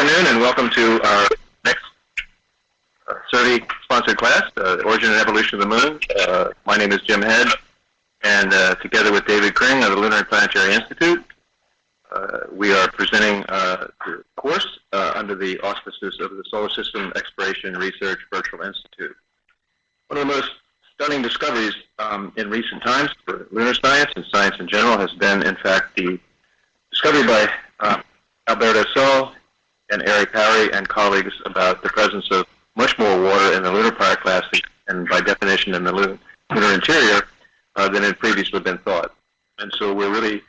afternoon, and welcome to our next SSERVI-sponsored class, The Origin and Evolution of the Moon. My name is Jim Head, and together with David Kring of the Lunar and Planetary Institute, we are presenting the course under the auspices of the Solar System Exploration Research Virtual Institute. One of the most stunning discoveries in recent times for lunar science and science in general has been, in fact, the discovery by Alberto Sol and Eric Hurley and colleagues about the presence of much more water in the lunar pyroclastic and, by definition, in the lunar interior than had previously been thought. And so we're really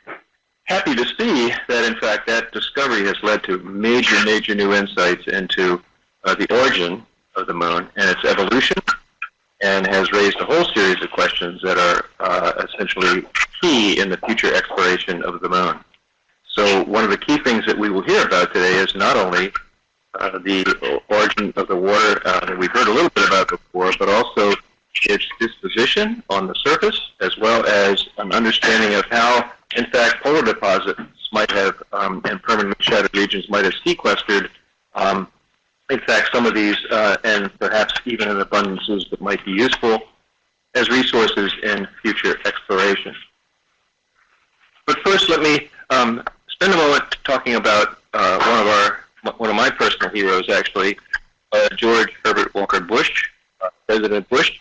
happy to see that, in fact, that discovery has led to major new insights into the origin of the moon and its evolution, and has raised a whole series of questions that are essentially key in the future exploration of the moon. So one of the key things that we will hear about today is not only the origin of the water that we've heard a little bit about before, but also its disposition on the surface, as well as an understanding of how, in fact, polar deposits might have, and permanently shattered regions might have sequestered, in fact, some of these, and perhaps even in abundances that might be useful as resources in future exploration. But first, let me spend a moment talking about one of my personal heroes, actually, George Herbert Walker Bush. President Bush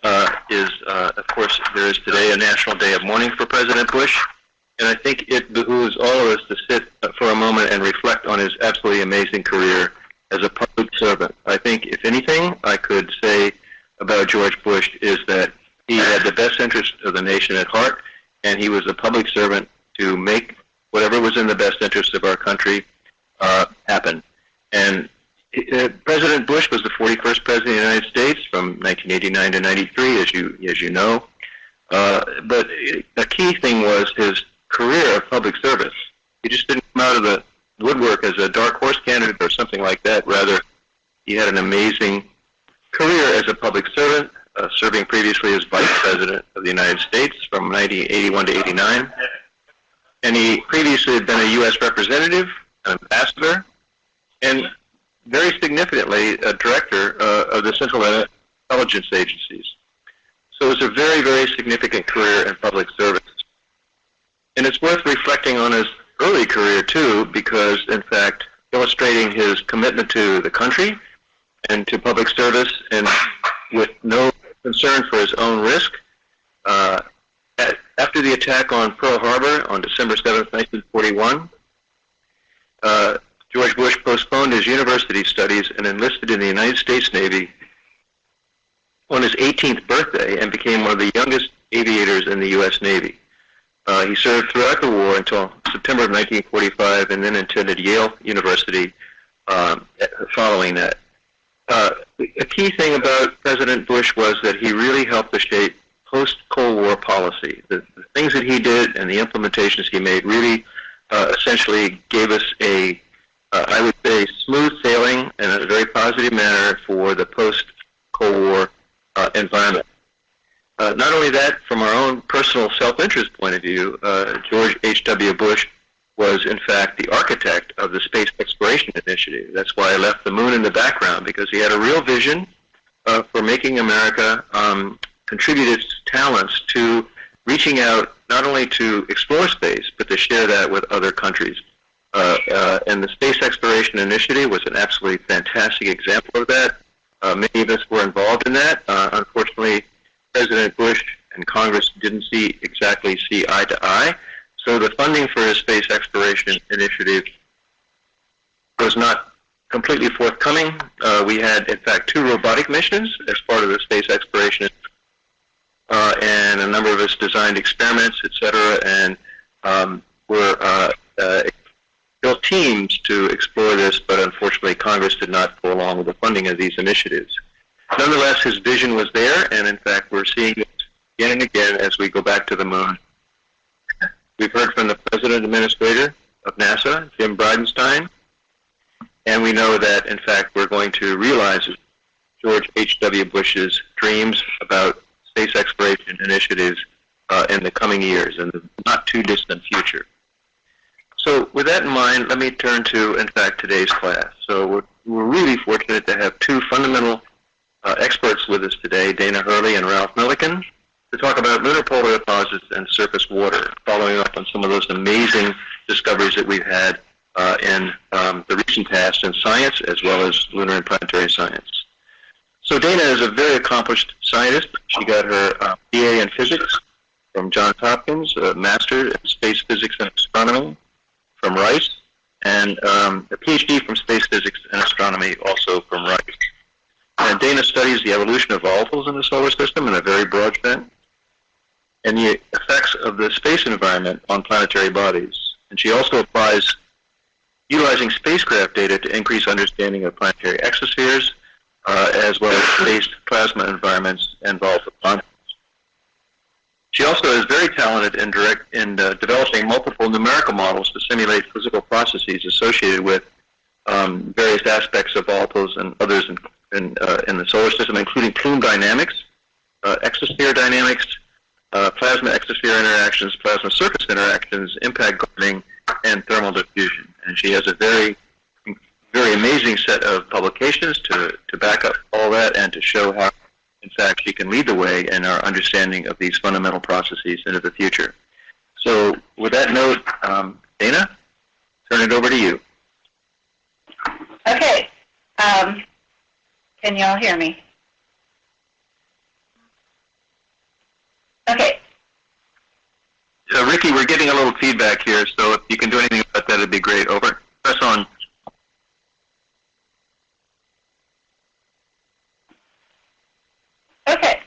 of course, there is today a National Day of Mourning for President Bush, and I think it behooves all of us to sit for a moment and reflect on his absolutely amazing career as a public servant. I think, if anything, I could say about George Bush is that he had the best interest of the nation at heart, and he was a public servant to make whatever was in the best interest of our country happen. And President Bush was the 41st President of the United States from 1989 to 93, as you know. But a key thing was his career of public service. He just didn't come out of the woodwork as a dark horse candidate or something like that. Rather, he had an amazing career as a public servant, serving previously as Vice President of the United States from 1981 to 89. And he previously had been a U.S. representative, an ambassador, and very significantly a director of the Central Intelligence Agencies. So it was a very significant career in public service. And it's worth reflecting on his early career, too, because, in fact, illustrating his commitment to the country and to public service, and with no concern for his own risk. After the attack on Pearl Harbor on December 7, 1941, George Bush postponed his university studies and enlisted in the United States Navy on his 18th birthday and became one of the youngest aviators in the U.S. Navy. He served throughout the war until September of 1945, and then attended Yale University following that. A key thing about President Bush was that he really helped to shape post-Cold War policy. The things that he did and the implementations he made really essentially gave us I would say, smooth sailing in a very positive manner for the post-Cold War environment. Not only that, from our own personal self-interest point of view, George H.W. Bush was, in fact, the architect of the Space Exploration Initiative. That's why I left the moon in the background, because he had a real vision for making America contribute its talents to reaching out not only to explore space, but to share that with other countries. And the Space Exploration Initiative was an absolutely fantastic example of that. Many of us were involved in that. Unfortunately, President Bush and Congress didn't exactly see eye to eye. So the funding for his Space Exploration Initiative was not completely forthcoming. We had, in fact, 2 robotic missions as part of the space exploration, and a number of us designed experiments, etc., and were built teams to explore this, but unfortunately Congress did not go along with the funding of these initiatives. Nonetheless, his vision was there, and in fact we're seeing it again and again as we go back to the moon. We've heard from the President Administrator of NASA, Jim Bridenstine, and we know that, in fact, we're going to realize George H.W. Bush's dreams about space exploration initiatives in the coming years, in the not too distant future. So with that in mind, let me turn to, in fact, today's class. So we're really fortunate to have two fundamental experts with us today, Dana Hurley and Ralph Milliken, to talk about lunar polar deposits and surface water, following up on some of those amazing discoveries that we've had in the recent past in science as well as lunar and planetary science. So Dana is a very accomplished scientist. She got her BA in physics from Johns Hopkins, a master in space physics and astronomy from Rice, and a PhD from space physics and astronomy also from Rice. And Dana studies the evolution of volatiles in the solar system in a very broad sense, and the effects of the space environment on planetary bodies. And she also applies utilizing spacecraft data to increase understanding of planetary exospheres, as well as space plasma environments and volatile constants. She also is very talented in developing multiple numerical models to simulate physical processes associated with various aspects of volatiles and others in the solar system, including plume dynamics, exosphere dynamics, plasma exosphere interactions, plasma surface interactions, impact guarding, and thermal diffusion. And she has a very amazing set of publications to back up all that and to show how, in fact, she can lead the way in our understanding of these fundamental processes into the future. So with that note, Dana, turn it over to you. Okay. Can you all hear me? Okay. Ricky, we're getting a little feedback here, so if you can do anything about that, it'd be great. Over. Press on. Okay.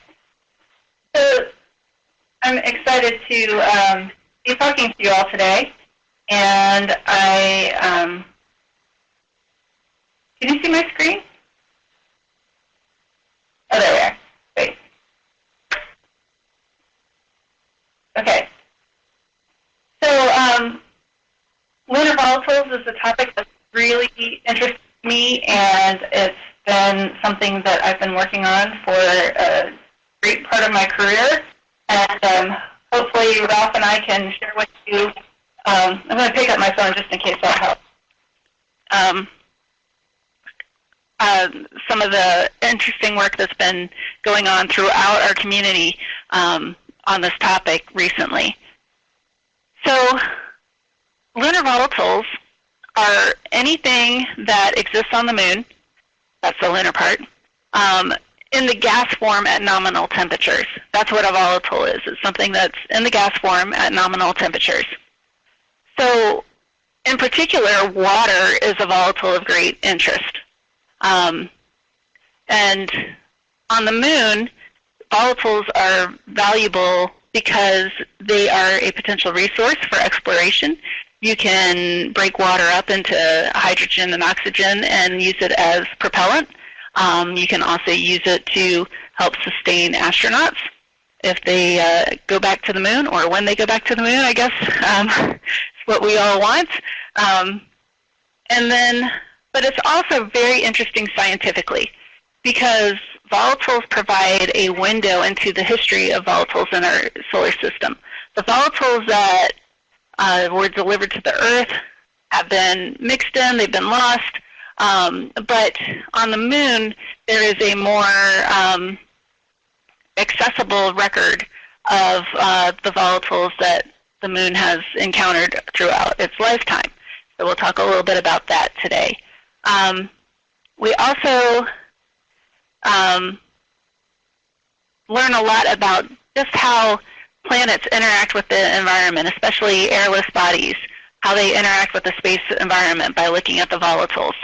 So I'm excited to be talking to you all today, and can you see my screen? Oh, there we are. Great. Okay. So lunar volatiles is a topic that really interests me, and it's been something that I've been working on for a great part of my career. And hopefully Ralph and I can share with you. I'm going to pick up my phone just in case that helps. Some of the interesting work that's been going on throughout our community on this topic recently. So lunar volatiles are anything that exists on the moon, that's the lunar part, in the gas form at nominal temperatures. That's what a volatile is. It's something that's in the gas form at nominal temperatures. So in particular, water is a volatile of great interest. And on the moon, volatiles are valuable because they are a potential resource for exploration. You can break water up into hydrogen and oxygen and use it as propellant. You can also use it to help sustain astronauts if they go back to the moon, or when they go back to the moon, I guess. It's what we all want. But it's also very interesting scientifically, because volatiles provide a window into the history of volatiles in our solar system. The volatiles that were delivered to the Earth have been mixed in, they've been lost, but on the moon there is a more accessible record of the volatiles that the moon has encountered throughout its lifetime. So we'll talk a little bit about that today. We also learn a lot about just how planets interact with the environment, especially airless bodies, how they interact with the space environment by looking at the volatiles.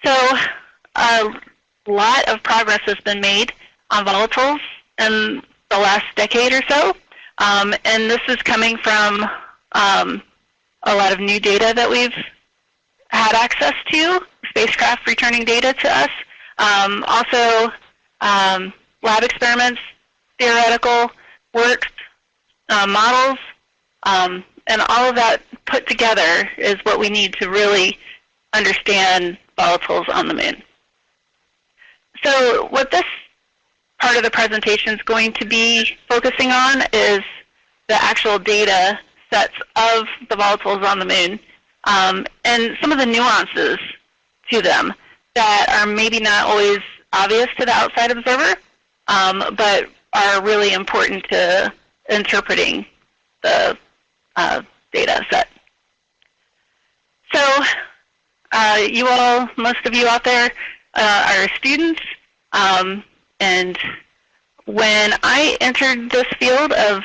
So a lot of progress has been made on volatiles in the last decade or so, and this is coming from a lot of new data that we've had access to, spacecraft returning data to us. Also, lab experiments, theoretical works, models, and all of that put together is what we need to really understand volatiles on the moon. So what this part of the presentation is going to be focusing on is the actual data sets of the volatiles on the moon, and some of the nuances to them that are maybe not always obvious to the outside observer, but are really important to interpreting the data set. So you all, most of you out there are students, and when I entered this field of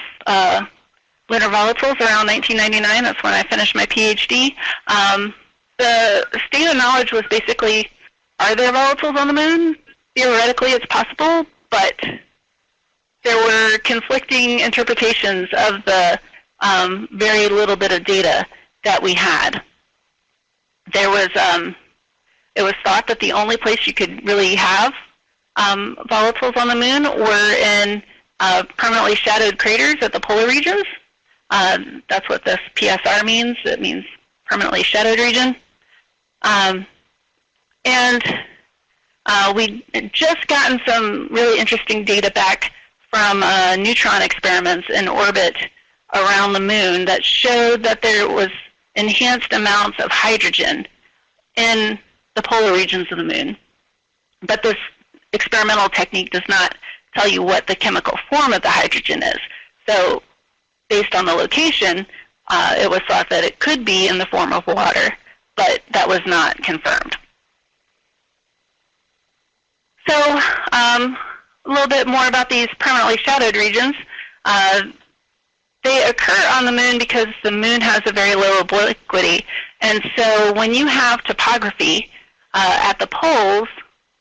lunar volatiles around 1999, that's when I finished my PhD, the state of knowledge was basically, are there volatiles on the moon? Theoretically, it's possible, but there were conflicting interpretations of the very little bit of data that we had. There was, it was thought that the only place you could really have volatiles on the moon were in permanently shadowed craters at the polar regions. That's what this PSR means. It means permanently shadowed region. We just gotten some really interesting data back from neutron experiments in orbit around the moon that showed that there was enhanced amounts of hydrogen in the polar regions of the moon. But this experimental technique does not tell you what the chemical form of the hydrogen is. So based on the location, it was thought that it could be in the form of water, but that was not confirmed. So a little bit more about these permanently shadowed regions. They occur on the moon because the moon has a very low obliquity. And so when you have topography at the poles,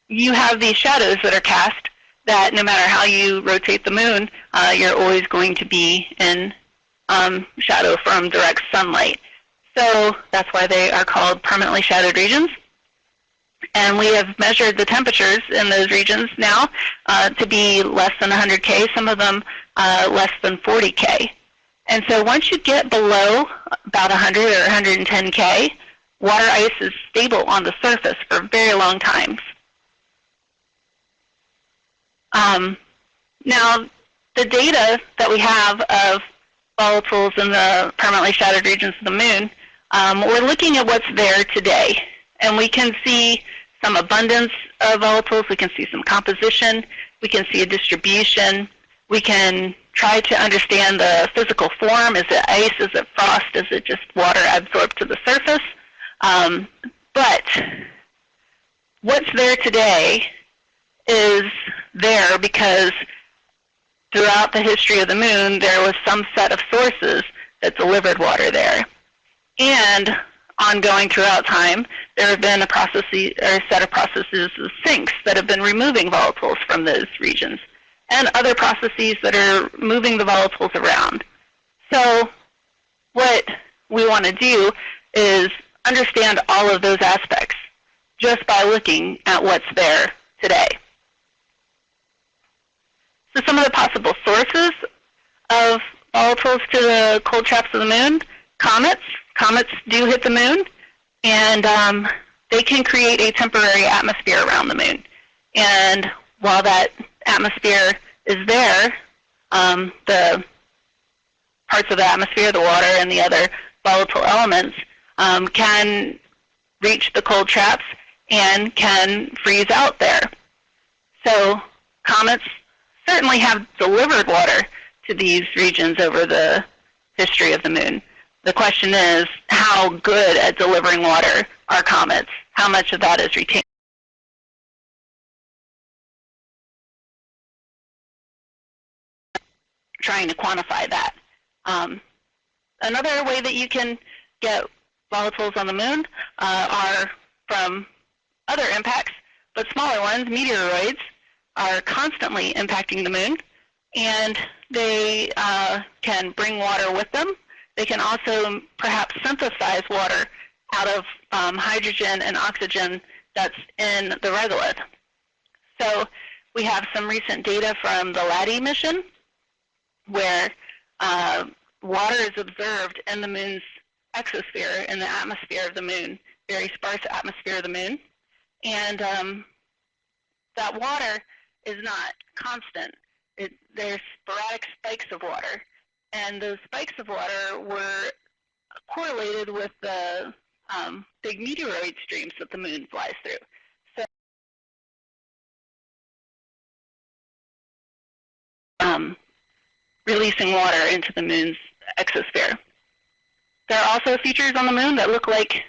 you have these shadows that are cast that no matter how you rotate the moon, you're always going to be in shadow from direct sunlight. So that's why they are called permanently shadowed regions. And we have measured the temperatures in those regions now to be less than 100 K, some of them less than 40 K. And so once you get below about 100 or 110 K, water ice is stable on the surface for very long times. Now, the data that we have of volatiles in the permanently shadowed regions of the moon, we're looking at what's there today. And we can see some abundance of volatiles. We can see some composition. We can see a distribution. We can try to understand the physical form. Is it ice? Is it frost? Is it just water absorbed to the surface? But what's there today is there because throughout the history of the moon, there was some set of sources that delivered water there. And ongoing throughout time, there have been a set of processes of sinks that have been removing volatiles from those regions, and other processes that are moving the volatiles around. So what we want to do is understand all of those aspects just by looking at what's there today. So some of the possible sources of volatiles to the cold traps of the moon: comets. Comets do hit the moon, and they can create a temporary atmosphere around the moon. And while that atmosphere is there, the parts of the atmosphere, the water and the other volatile elements, can reach the cold traps and can freeze out there. So comets certainly have delivered water to these regions over the history of the moon. The question is, how good at delivering water are comets? How much of that is retained? Trying to quantify that. Another way that you can get volatiles on the moon are from other impacts, but smaller ones. Meteoroids are constantly impacting the moon, and they can bring water with them. They can also perhaps synthesize water out of hydrogen and oxygen that's in the regolith. So we have some recent data from the LADEE mission where water is observed in the moon's exosphere, in the atmosphere of the moon, very sparse atmosphere of the moon. And that water is not constant. There's sporadic spikes of water. And those spikes of water were correlated with the big meteoroid streams that the moon flies through. So releasing water into the moon's exosphere. There are also features on the moon that look like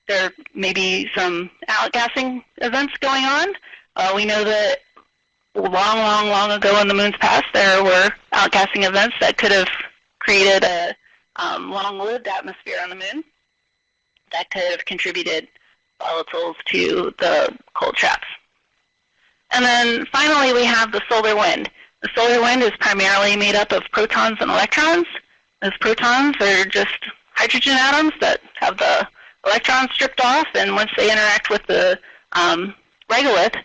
there may be some outgassing events going on. We know that long ago in the moon's past, there were outgassing events that could have created a long-lived atmosphere on the moon that could have contributed volatiles to the cold traps. And then finally, we have the solar wind. The solar wind is primarily made up of protons and electrons. Those protons are just hydrogen atoms that have the electrons stripped off, and once they interact with the regolith,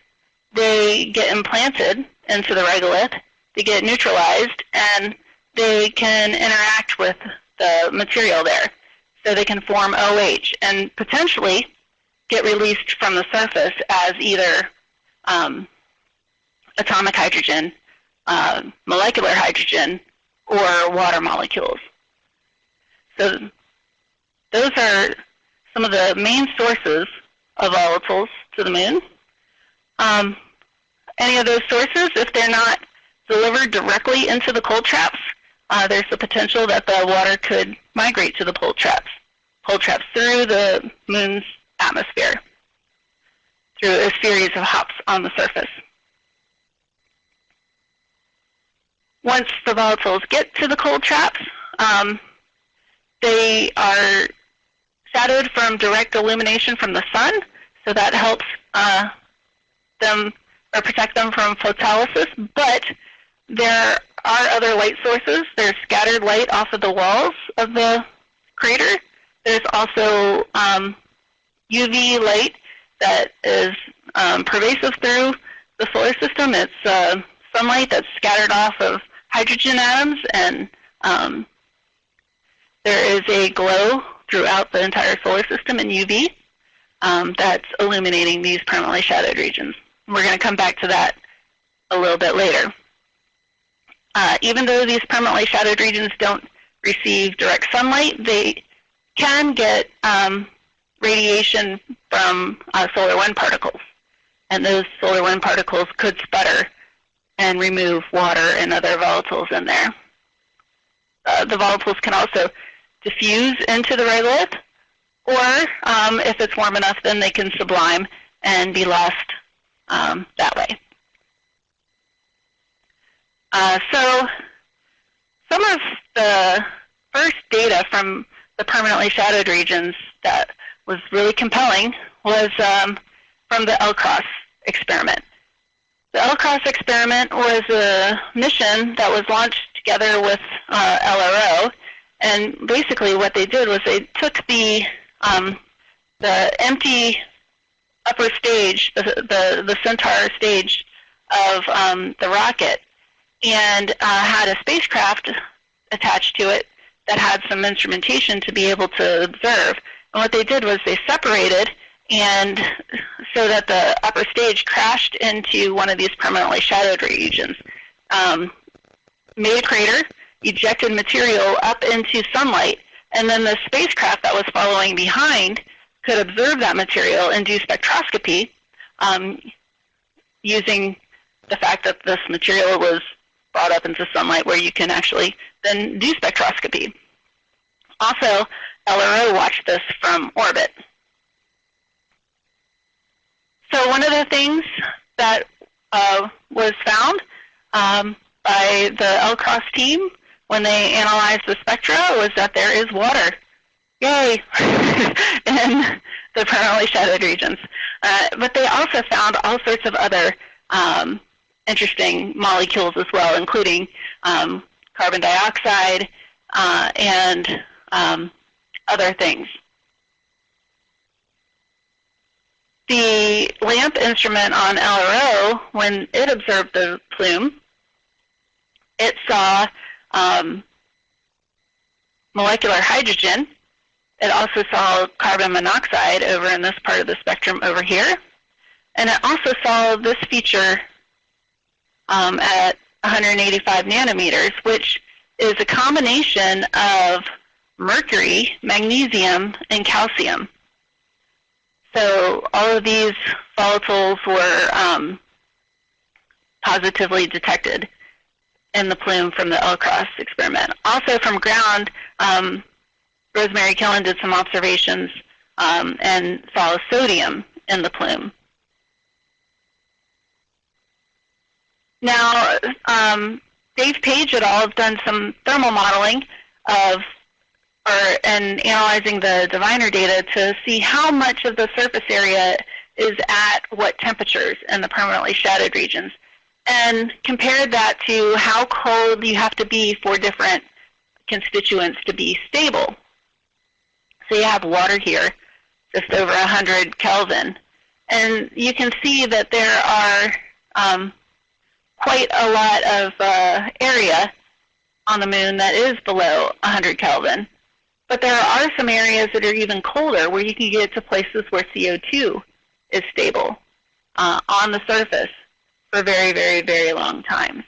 they get implanted into the regolith, they get neutralized, and they can interact with the material there. So they can form OH and potentially get released from the surface as either atomic hydrogen, molecular hydrogen, or water molecules. So those are some of the main sources of volatiles to the moon. Any of those sources, if they're not delivered directly into the cold traps, there's the potential that the water could migrate to the cold traps through the moon's atmosphere, through a series of hops on the surface. Once the volatiles get to the cold traps, they are shadowed from direct illumination from the sun, so that helps them or protect them from photolysis. But there are other light sources. There's scattered light off of the walls of the crater. There's also UV light that is pervasive through the solar system. It's sunlight that's scattered off of hydrogen atoms, and there is a glow throughout the entire solar system in UV that's illuminating these permanently shadowed regions. We're going to come back to that a little bit later. Even though these permanently shadowed regions don't receive direct sunlight, they can get radiation from solar wind particles. And those solar wind particles could sputter and remove water and other volatiles in there. The volatiles can also diffuse into the regolith, or if it's warm enough, then they can sublime and be lost that way. So some of the first data from the permanently shadowed regions that was really compelling was from the LCROSS experiment. The LCROSS experiment was a mission that was launched together with LRO, and basically what they did was they took the empty upper stage, the Centaur stage of the rocket, and had a spacecraft attached to it that had some instrumentation to be able to observe. And what they did was they separated, and so that the upper stage crashed into one of these permanently shadowed regions, made a crater, ejected material up into sunlight, and then the spacecraft that was following behind could observe that material and do spectroscopy using the fact that this material was brought up into sunlight where you can actually then do spectroscopy. Also, LRO watched this from orbit. So one of the things that was found by the LCROSS team when they analyzed the spectra was that there is water. Yay! In the permanently shadowed regions. But they also found all sorts of other interesting molecules as well, including carbon dioxide and other things. The LAMP instrument on LRO, when it observed the plume, it saw molecular hydrogen. It also saw carbon monoxide over in this part of the spectrum over here. And it also saw this feature at 185 nanometers, which is a combination of mercury, magnesium, and calcium. So all of these volatiles were positively detected in the plume from the L-Cross experiment. Also from ground, Rosemary Killen did some observations and saw sodium in the plume. Now, Dave Page et al. Have done some thermal modeling and analyzing the diviner data to see how much of the surface area is at what temperatures in the permanently shadowed regions, and compared that to how cold you have to be for different constituents to be stable. So you have water here, just over 100 Kelvin. And you can see that there are quite a lot of area on the moon that is below 100 Kelvin. But there are some areas that are even colder where you can get to places where CO2 is stable on the surface for very, very, very long times.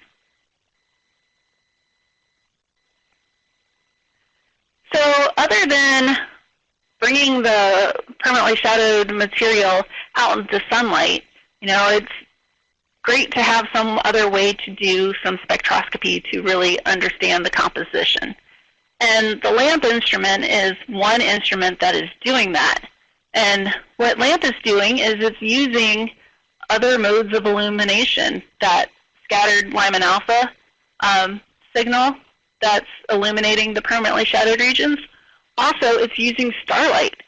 So other than bringing the permanently shadowed material out into sunlight, it's great to have some other way to do some spectroscopy to really understand the composition. And the LAMP instrument is one instrument that is doing that. And what LAMP is doing is it's using other modes of illumination, that scattered Lyman alpha signal that's illuminating the permanently shadowed regions. Also, it's using starlight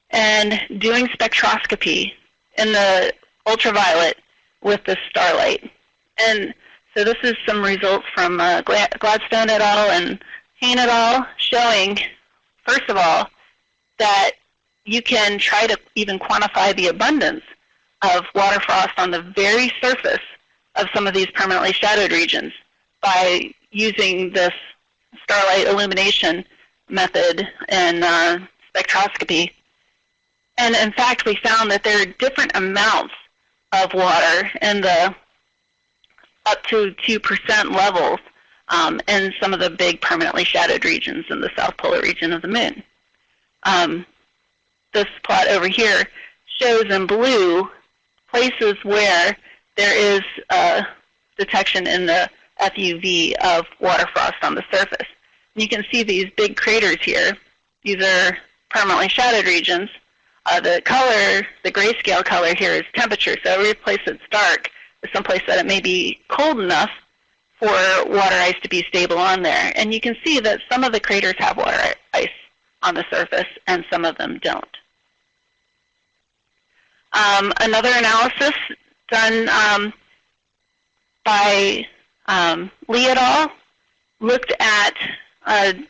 and doing spectroscopy in the ultraviolet with the starlight. And so this is some results from Gladstone et al. And Hain et al. Showing, first of all, that you can try to even quantify the abundance of water frost on the very surface of some of these permanently shadowed regions by using this starlight illumination method and spectroscopy. And in fact, we found that there are different amounts of water in the up to 2% levels in some of the big permanently shadowed regions in the south polar region of the moon. This plot over here shows in blue places where there is detection in the FUV of water frost on the surface. And you can see these big craters here. These are permanently shadowed regions. The color, the grayscale color here is temperature. So every place that's dark is someplace that it may be cold enough for water ice to be stable on there. And you can see that some of the craters have water ice on the surface and some of them don't. Another analysis done by Lee et al. Looked at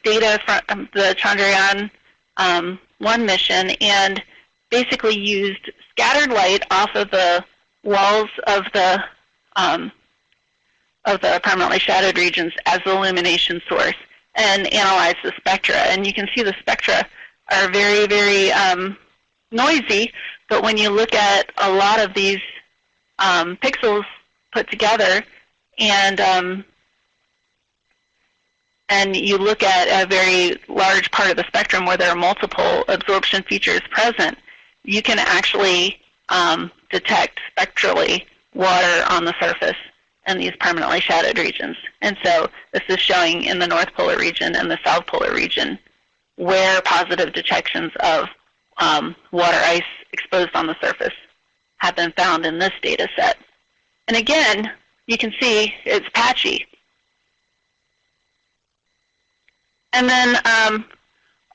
data from the Chandrayaan-1 mission and basically used scattered light off of the walls of the permanently shadowed regions as the illumination source and analyzed the spectra. And you can see the spectra are very, very noisy, but when you look at a lot of these pixels put together and you look at a very large part of the spectrum where there are multiple absorption features present, you can actually detect spectrally water on the surface in these permanently shadowed regions. And so this is showing in the North Polar region and the South Polar region where positive detections of water ice exposed on the surface have been found in this data set. And again, you can see it's patchy. And then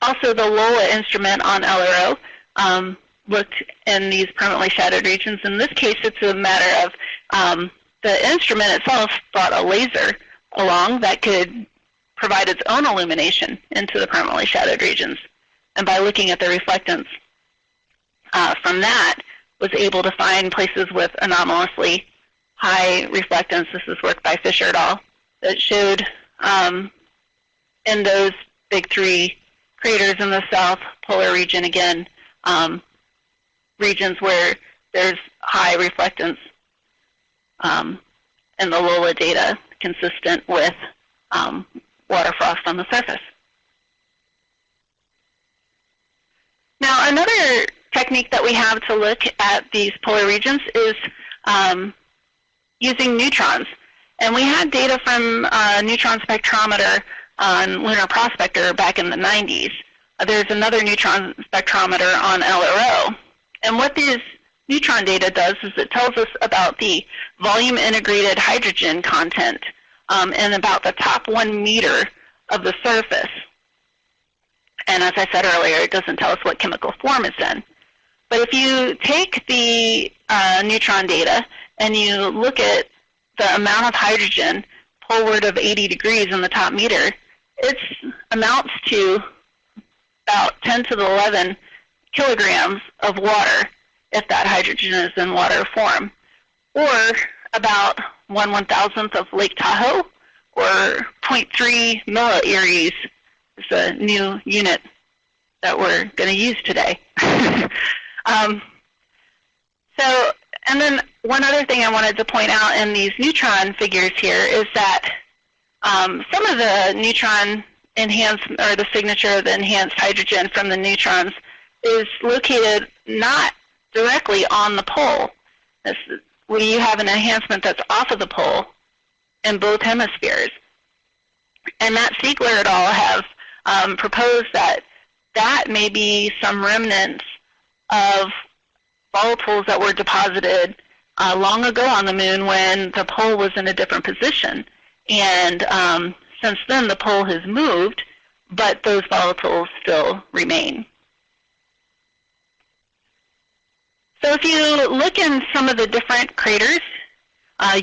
also the LOLA instrument on LRO looked in these permanently shadowed regions. In this case, it's a matter of the instrument itself brought a laser along that could provide its own illumination into the permanently shadowed regions. And by looking at the reflectance from that, was able to find places with anomalously high reflectance. This is work by Fisher et al. That showed in those big three craters in the south polar region, again, regions where there's high reflectance in the LOLA data consistent with water frost on the surface. Now, another technique that we have to look at these polar regions is using neutrons. And we had data from a neutron spectrometer on Lunar Prospector back in the 90s. There's another neutron spectrometer on LRO. And what these neutron data does is it tells us about the volume integrated hydrogen content in about the top 1 meter of the surface. And as I said earlier, it doesn't tell us what chemical form it's in. But if you take the neutron data and you look at the amount of hydrogen poleward of 80 degrees in the top meter, it amounts to about 10 to the 11 kilograms of water if that hydrogen is in water form, or about 1/1000th of Lake Tahoe, or 0.3 millieries is a new unit that we're going to use today. And then one other thing I wanted to point out in these neutron figures here is that some of the neutron enhancement, or the signature of the enhanced hydrogen from the neutrons, is located not directly on the pole. We have an enhancement that's off of the pole in both hemispheres. And Matt Siegler et al. Have proposed that that may be some remnants of volatiles that were deposited long ago on the moon when the pole was in a different position. And since then, the pole has moved, but those volatiles still remain. So if you look in some of the different craters,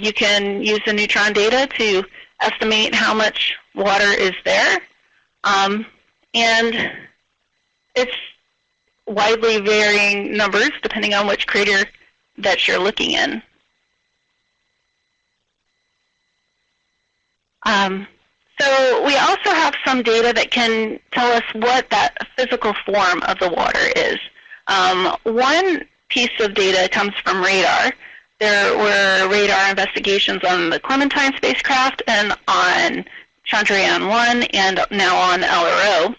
you can use the neutron data to estimate how much water is there. And it's widely varying numbers depending on which crater that you're looking in. So we also have some data that can tell us what that physical form of the water is. One piece of data comes from radar. There were radar investigations on the Clementine spacecraft and on Chandrayaan-1 and now on LRO.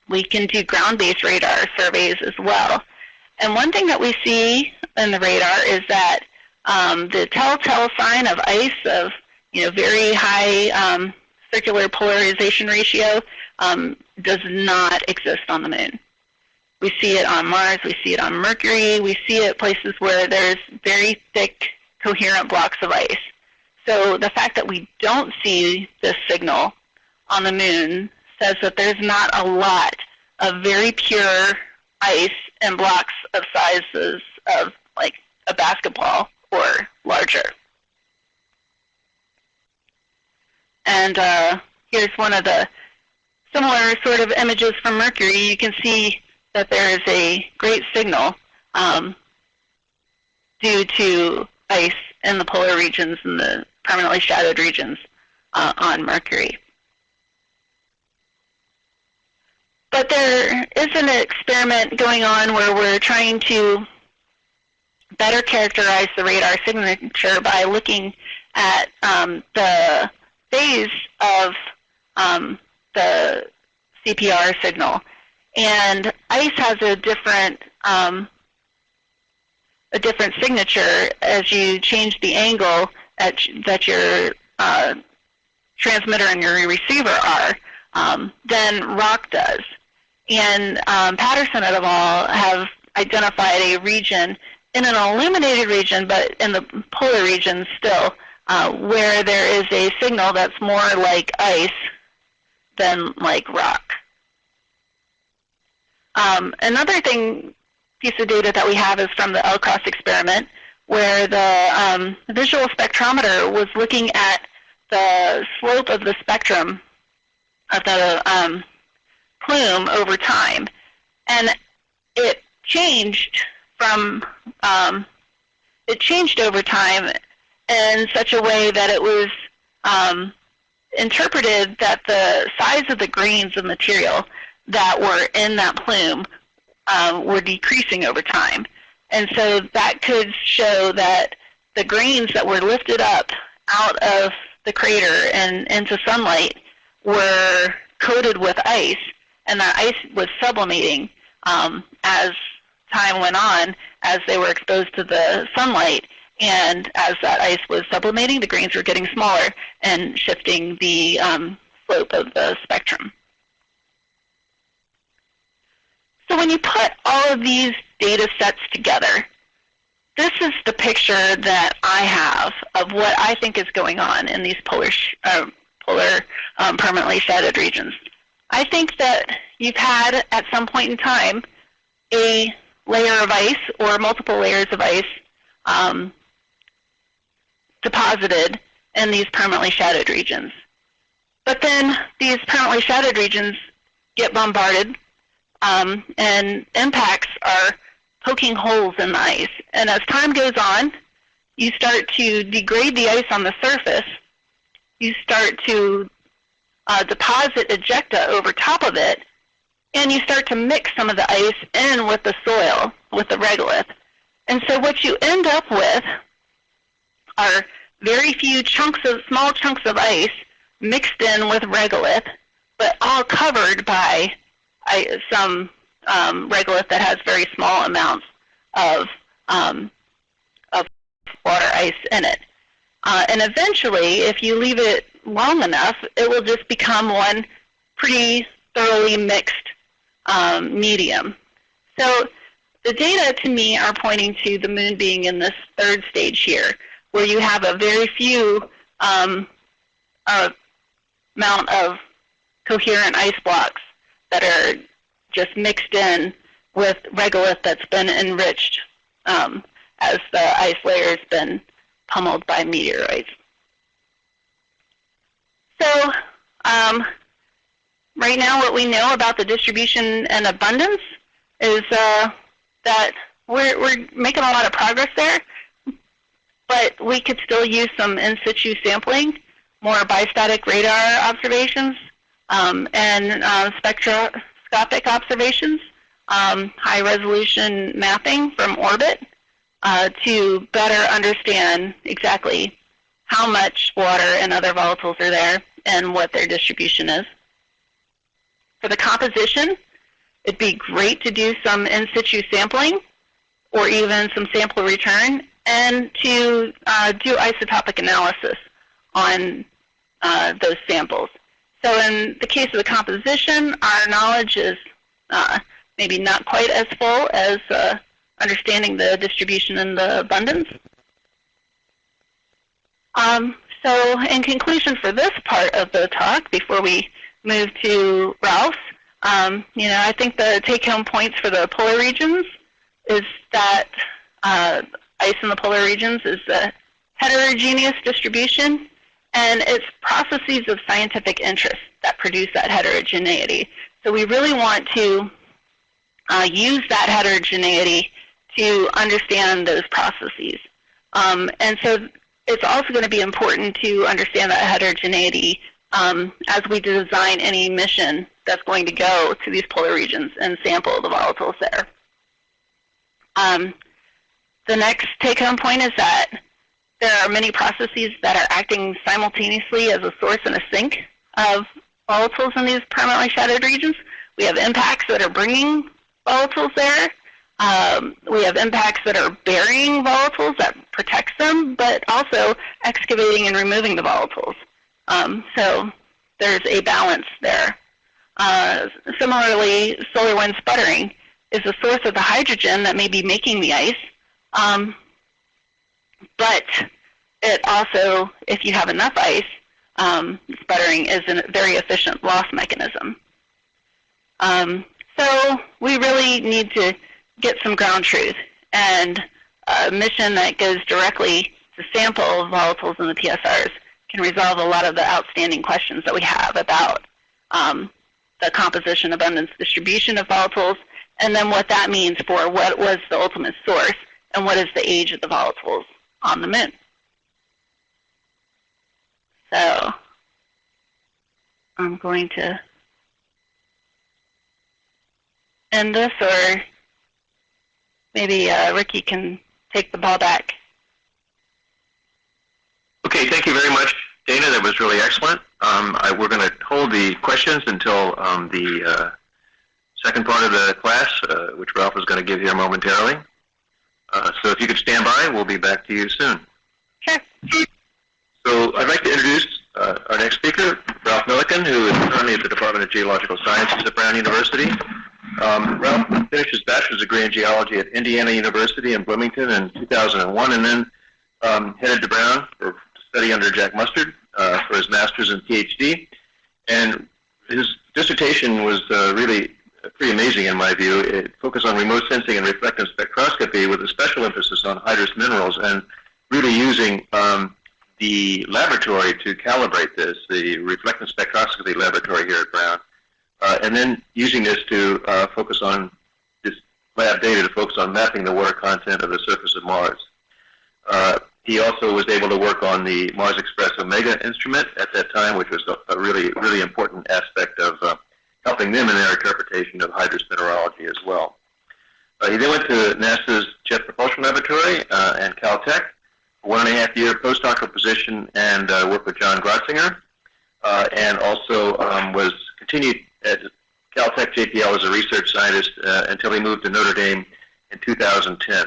We can do ground-based radar surveys as well. And one thing that we see in the radar is that the telltale sign of ice of very high circular polarization ratio does not exist on the moon. We see it on Mars, we see it on Mercury, we see it places where there's very thick, coherent blocks of ice. So the fact that we don't see this signal on the moon says that there's not a lot of very pure ice in blocks of sizes of like a basketball or larger. And here's one of the similar sort of images from Mercury. You can see that there is a great signal due to ice in the polar regions and the permanently shadowed regions on Mercury. But there is an experiment going on where we're trying to better characterize the radar signature by looking at the phase of the CPR signal. And ice has a different signature as you change the angle that your transmitter and your receiver are than rock does. And Patterson et al. Have identified a region in an illuminated region, but in the polar region still, where there is a signal that's more like ice than like rock. Another piece of data that we have is from the L-Cross experiment, where the visual spectrometer was looking at the slope of the spectrum of the plume over time, and it changed over time in such a way that it was interpreted that the size of the grains of material that were in that plume were decreasing over time. And so that could show that the grains that were lifted up out of the crater and into sunlight were coated with ice, and that ice was sublimating as time went on, as they were exposed to the sunlight. And as that ice was sublimating, the grains were getting smaller and shifting the slope of the spectrum. So when you put all of these data sets together, this is the picture that I have of what I think is going on in these polar permanently shadowed regions. I think that you've had, at some point in time, a layer of ice or multiple layers of ice deposited in these permanently shadowed regions. But then these permanently shadowed regions get bombarded, and impacts are poking holes in the ice. And as time goes on, you start to degrade the ice on the surface. You start to deposit ejecta over top of it, and you start to mix some of the ice in with the soil, with the regolith. And so what you end up with are very few small chunks of ice mixed in with regolith, but all covered by some regolith that has very small amounts of water ice in it. And eventually, if you leave it long enough, it will just become one pretty thoroughly mixed medium. So the data, to me, are pointing to the moon being in this third stage here, where you have a very few amount of coherent ice blocks that are just mixed in with regolith that's been enriched as the ice layer has been pummeled by meteorites. So right now what we know about the distribution and abundance is that we're making a lot of progress there, but we could still use some in situ sampling, more bistatic radar observations, and spectroscopic observations, high-resolution mapping from orbit to better understand exactly how much water and other volatiles are there and what their distribution is. For the composition, it'd be great to do some in situ sampling or even some sample return, and to do isotopic analysis on those samples. So in the case of the composition, our knowledge is maybe not quite as full as understanding the distribution and the abundance. So in conclusion for this part of the talk, before we move to Ralph's, I think the take-home points for the polar regions is that ice in the polar regions is a heterogeneous distribution, and it's processes of scientific interest that produce that heterogeneity. So we really want to use that heterogeneity to understand those processes. And so it's also going to be important to understand that heterogeneity as we design any mission that's going to go to these polar regions and sample the volatiles there. The next take-home point is that there are many processes that are acting simultaneously as a source and a sink of volatiles in these permanently shadowed regions. We have impacts that are bringing volatiles there. We have impacts that are burying volatiles that protects them, but also excavating and removing the volatiles. So there's a balance there. Similarly, solar wind sputtering is the source of the hydrogen that may be making the ice, but it also, if you have enough ice, sputtering is a very efficient loss mechanism. So we really need to get some ground truth, and a mission that goes directly to sample volatiles in the PSRs can resolve a lot of the outstanding questions that we have about the composition, abundance, distribution of volatiles, and then what that means for what was the ultimate source and what is the age of the volatiles on the moon. So I'm going to end this, or maybe Ricky can take the ball back. Okay, thank you very much, Dana. That was really excellent. We're going to hold the questions until the second part of the class, which Ralph is going to give here momentarily. So if you could stand by, we'll be back to you soon. Sure. So I'd like to introduce our next speaker, Ralph Milliken, who is currently at the Department of Geological Sciences at Brown University. Ralph finished his bachelor's degree in geology at Indiana University in Bloomington in 2001, and then headed to Brown to study under Jack Mustard for his master's and PhD. And his dissertation was really pretty amazing in my view. It focused on remote sensing and reflectance spectroscopy with a special emphasis on hydrous minerals, and really using the laboratory to calibrate this, the Reflectance Spectroscopy laboratory here at Brown, and then using this to focus on this lab data to focus on mapping the water content of the surface of Mars. He also was able to work on the Mars Express Omega instrument at that time, which was a really, really important aspect of helping them in their interpretation of hydrous mineralogy as well. He then went to NASA's Jet Propulsion Laboratory and Caltech, 1.5-year postdoctoral position, and worked with John Grotzinger, and also was continued at Caltech JPL as a research scientist until he moved to Notre Dame in 2010.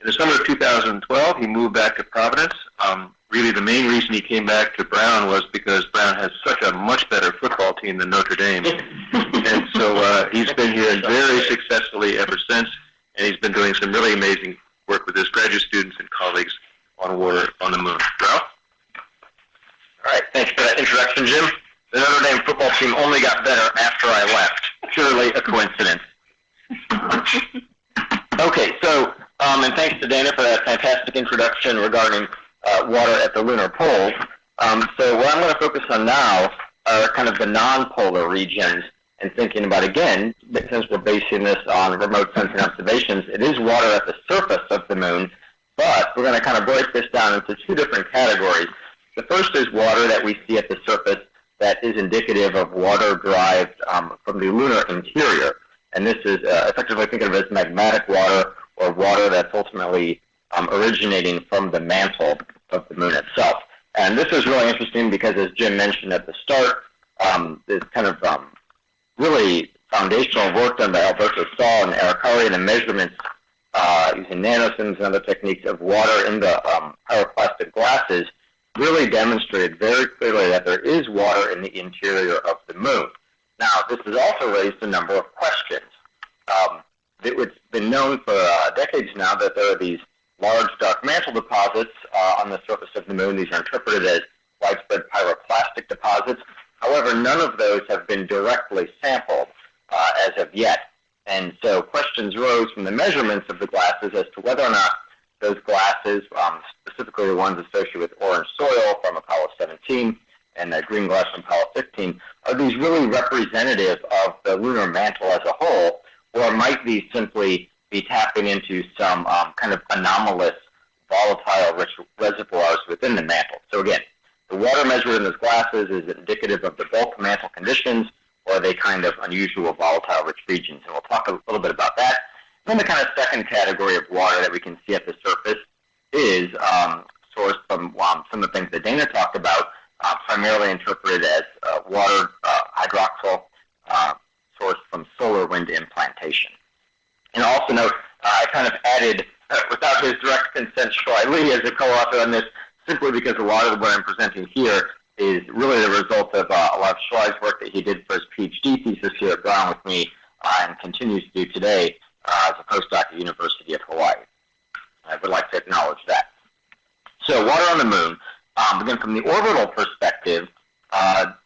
In the summer of 2012, he moved back to Providence. Really, the main reason he came back to Brown was because Brown has such a much better football team than Notre Dame. And so he's been here very successfully ever since, and he's been doing some really amazing work with his graduate students and colleagues on water on the moon. Ralph? All right, thanks for that introduction, Jim. The Notre Dame football team only got better after I left. Purely a coincidence. Okay, so, and thanks to Dana for that fantastic introduction regarding water at the lunar poles. So what I'm going to focus on now are kind of the non-polar regions, and thinking about, again, since we're basing this on remote sensing observations, it is water at the surface of the moon, but we're going to kind of break this down into two different categories. The first is water that we see at the surface that is indicative of water derived from the lunar interior. And this is effectively think of it as magmatic water, or water that's ultimately originating from the mantle of the moon itself. And this is really interesting because, as Jim mentioned at the start, this kind of really foundational work done by Alberto Stahl and Arikari and the measurements using nanosims and other techniques of water in the pyroclastic glasses really demonstrated very clearly that there is water in the interior of the moon. Now, this has also raised a number of questions. It's been known for decades now that there are these large dark mantle deposits on the surface of the moon. These are interpreted as widespread pyroclastic deposits. However, none of those have been directly sampled as of yet. And so questions rose from the measurements of the glasses as to whether or not those glasses, specifically the ones associated with orange soil from Apollo 17 and the green glass from Apollo 15, are these really representative of the lunar mantle as a whole, or might these simply be tapping into some kind of anomalous volatile-rich reservoirs within the mantle? So again, the water measured in those glasses is indicative of the bulk mantle conditions, or are they kind of unusual volatile-rich regions? And we'll talk a little bit about that. Then the kind of second category of water that we can see at the surface is sourced from some of the things that Dana talked about, primarily interpreted as water hydroxyl sourced from solar wind implantation. And also note, I kind of added, without his direct consent, Troy Lee as a co-author on this, simply because a lot of what I'm presenting here is really the result of a lot of Troy's work that he did for his PhD thesis here at Brown with me, and continues to do today as a postdoc at the University of Hawaii. I would like to acknowledge that. So water on the moon, again, from the orbital perspective,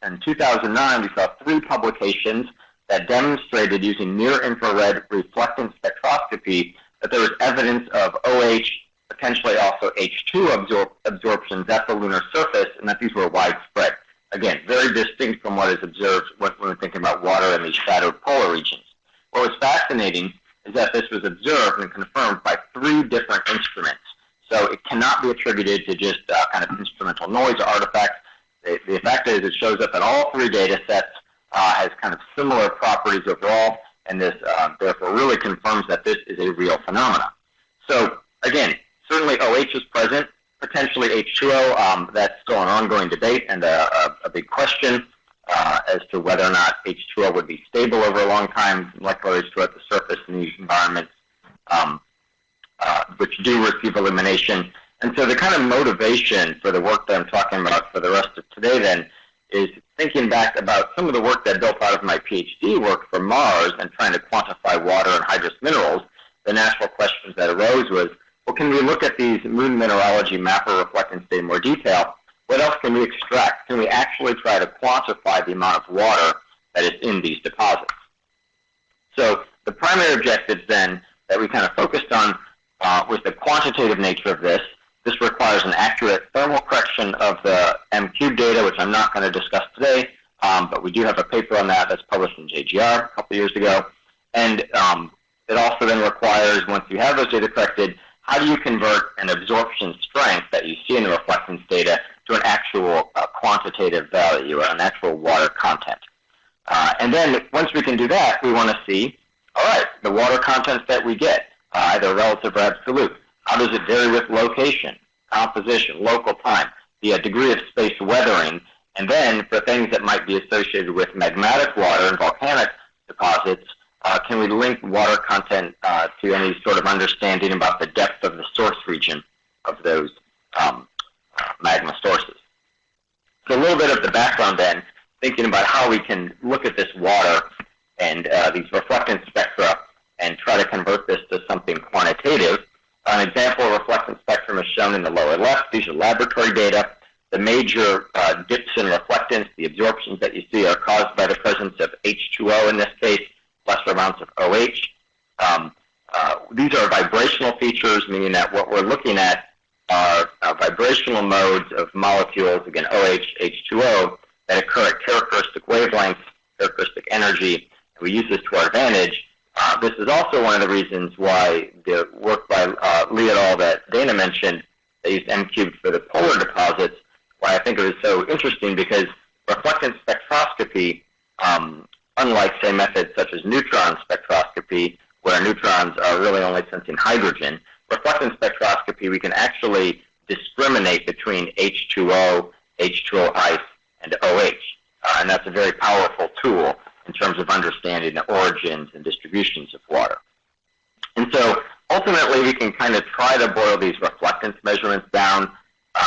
in 2009 we saw 3 publications that demonstrated using near-infrared reflectance spectroscopy that there was evidence of OH, potentially also H2 absorptions at the lunar surface, and that these were widespread. Again, very distinct from what is observed when we're thinking about water in these shadowed polar regions. What was fascinating is that this was observed and confirmed by 3 different instruments. So it cannot be attributed to just kind of instrumental noise or artifacts. The fact is it shows up in all 3 data sets, has kind of similar properties overall, and this therefore really confirms that this is a real phenomenon. So again, certainly OH is present. potentially H2O. That's still an ongoing debate and a big question as to whether or not H2O would be stable over a long time, molecular H2O at the surface in these environments, which do receive illumination. And so the kind of motivation for the work that I'm talking about for the rest of today then is thinking back about some of the work that built out of my PhD work for Mars and trying to quantify water and hydrous minerals. The natural questions that arose was, well, can we look at these moon mineralogy mapper reflectance data in more detail? What else can we extract? Can we actually try to quantify the amount of water that is in these deposits? So the primary objectives then that we kind of focused on was the quantitative nature of this. This requires an accurate thermal correction of the M-cube data, which I'm not going to discuss today, but we do have a paper on that that's published in JGR a couple years ago. And it also then requires, once you have those data corrected, how do you convert an absorption strength that you see in the reflectance data to an actual quantitative value, or an actual water content? And then once we can do that, we want to see, all right, the water contents that we get, either relative or absolute. How does it vary with location, composition, local time, the degree of space weathering, and then for things that might be associated with magmatic water and volcanic deposits, can we link water content to any sort of understanding about the depth of the source region of those magma sources? So a little bit of the background then, thinking about how we can look at this water and these reflectance spectra and try to convert this to something quantitative. An example of reflectance spectrum is shown in the lower left. These are laboratory data. The major dips in reflectance, the absorptions that you see, are caused by the presence of H2O in this case, lesser amounts of OH. These are vibrational features, meaning that what we're looking at are vibrational modes of molecules, again, OH, H2O, that occur at characteristic wavelengths, characteristic energy, and we use this to our advantage. This is also one of the reasons why the work by Lee et al. That Dana mentioned, they used M-cubed for the polar deposits, why I think it was so interesting, because reflectance spectroscopy, unlike, say, methods such as neutron spectroscopy, where neutrons are really only sensing hydrogen, reflectance spectroscopy, we can actually discriminate between H2O, H2O ice, and OH. And that's a very powerful tool in terms of understanding the origins and distributions of water. And so ultimately we can kind of try to boil these reflectance measurements down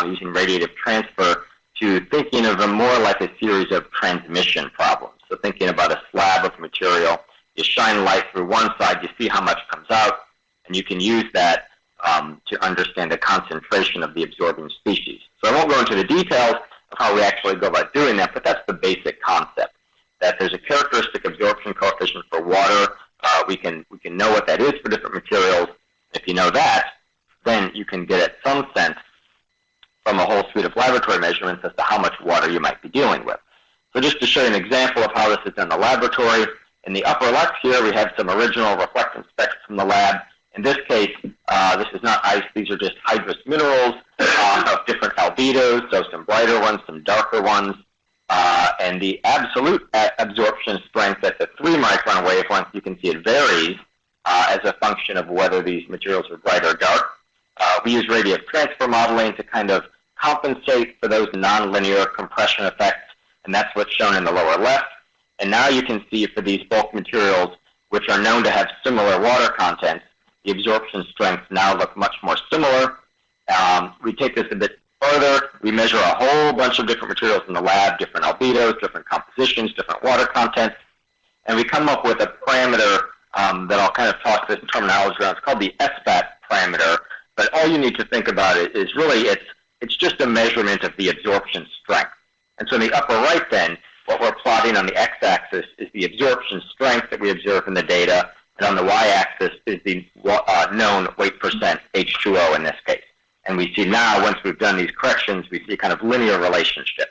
using radiative transfer to thinking of them more like a series of transmission problems. So thinking about a slab of material, you shine light through one side, you see how much comes out, and you can use that to understand the concentration of the absorbing species. So I won't go into the details of how we actually go about doing that, but that's the basic concept, that there's a characteristic absorption coefficient for water. We can know what that is for different materials. If you know that, then you can get at some sense from a whole suite of laboratory measurements as to how much water you might be dealing with. So just to show you an example of how this is done in the laboratory, in the upper left here we have some original reflectance specs from the lab. In this case, this is not ice, these are just hydrous minerals of different albedos, so some brighter ones, some darker ones. And the absolute absorption strength at the 3 micron wavelength, you can see it varies as a function of whether these materials are bright or dark. We use radiative transfer modeling to kind of compensate for those nonlinear compression effects, and that's what's shown in the lower left. And now you can see for these bulk materials, which are known to have similar water contents, the absorption strengths now look much more similar. We take this a bit further. We measure a whole bunch of different materials in the lab, different albedos, different compositions, different water contents, and we come up with a parameter that I'll kind of talk this terminology around. It's called the SPAT parameter, but all you need to think about it is really it's just a measurement of the absorption strength. And so in the upper right then, what we're plotting on the x-axis is the absorption strength that we observe in the data, and on the y-axis is the known weight percent, H2O in this case. And we see now, once we've done these corrections, we see kind of linear relationship.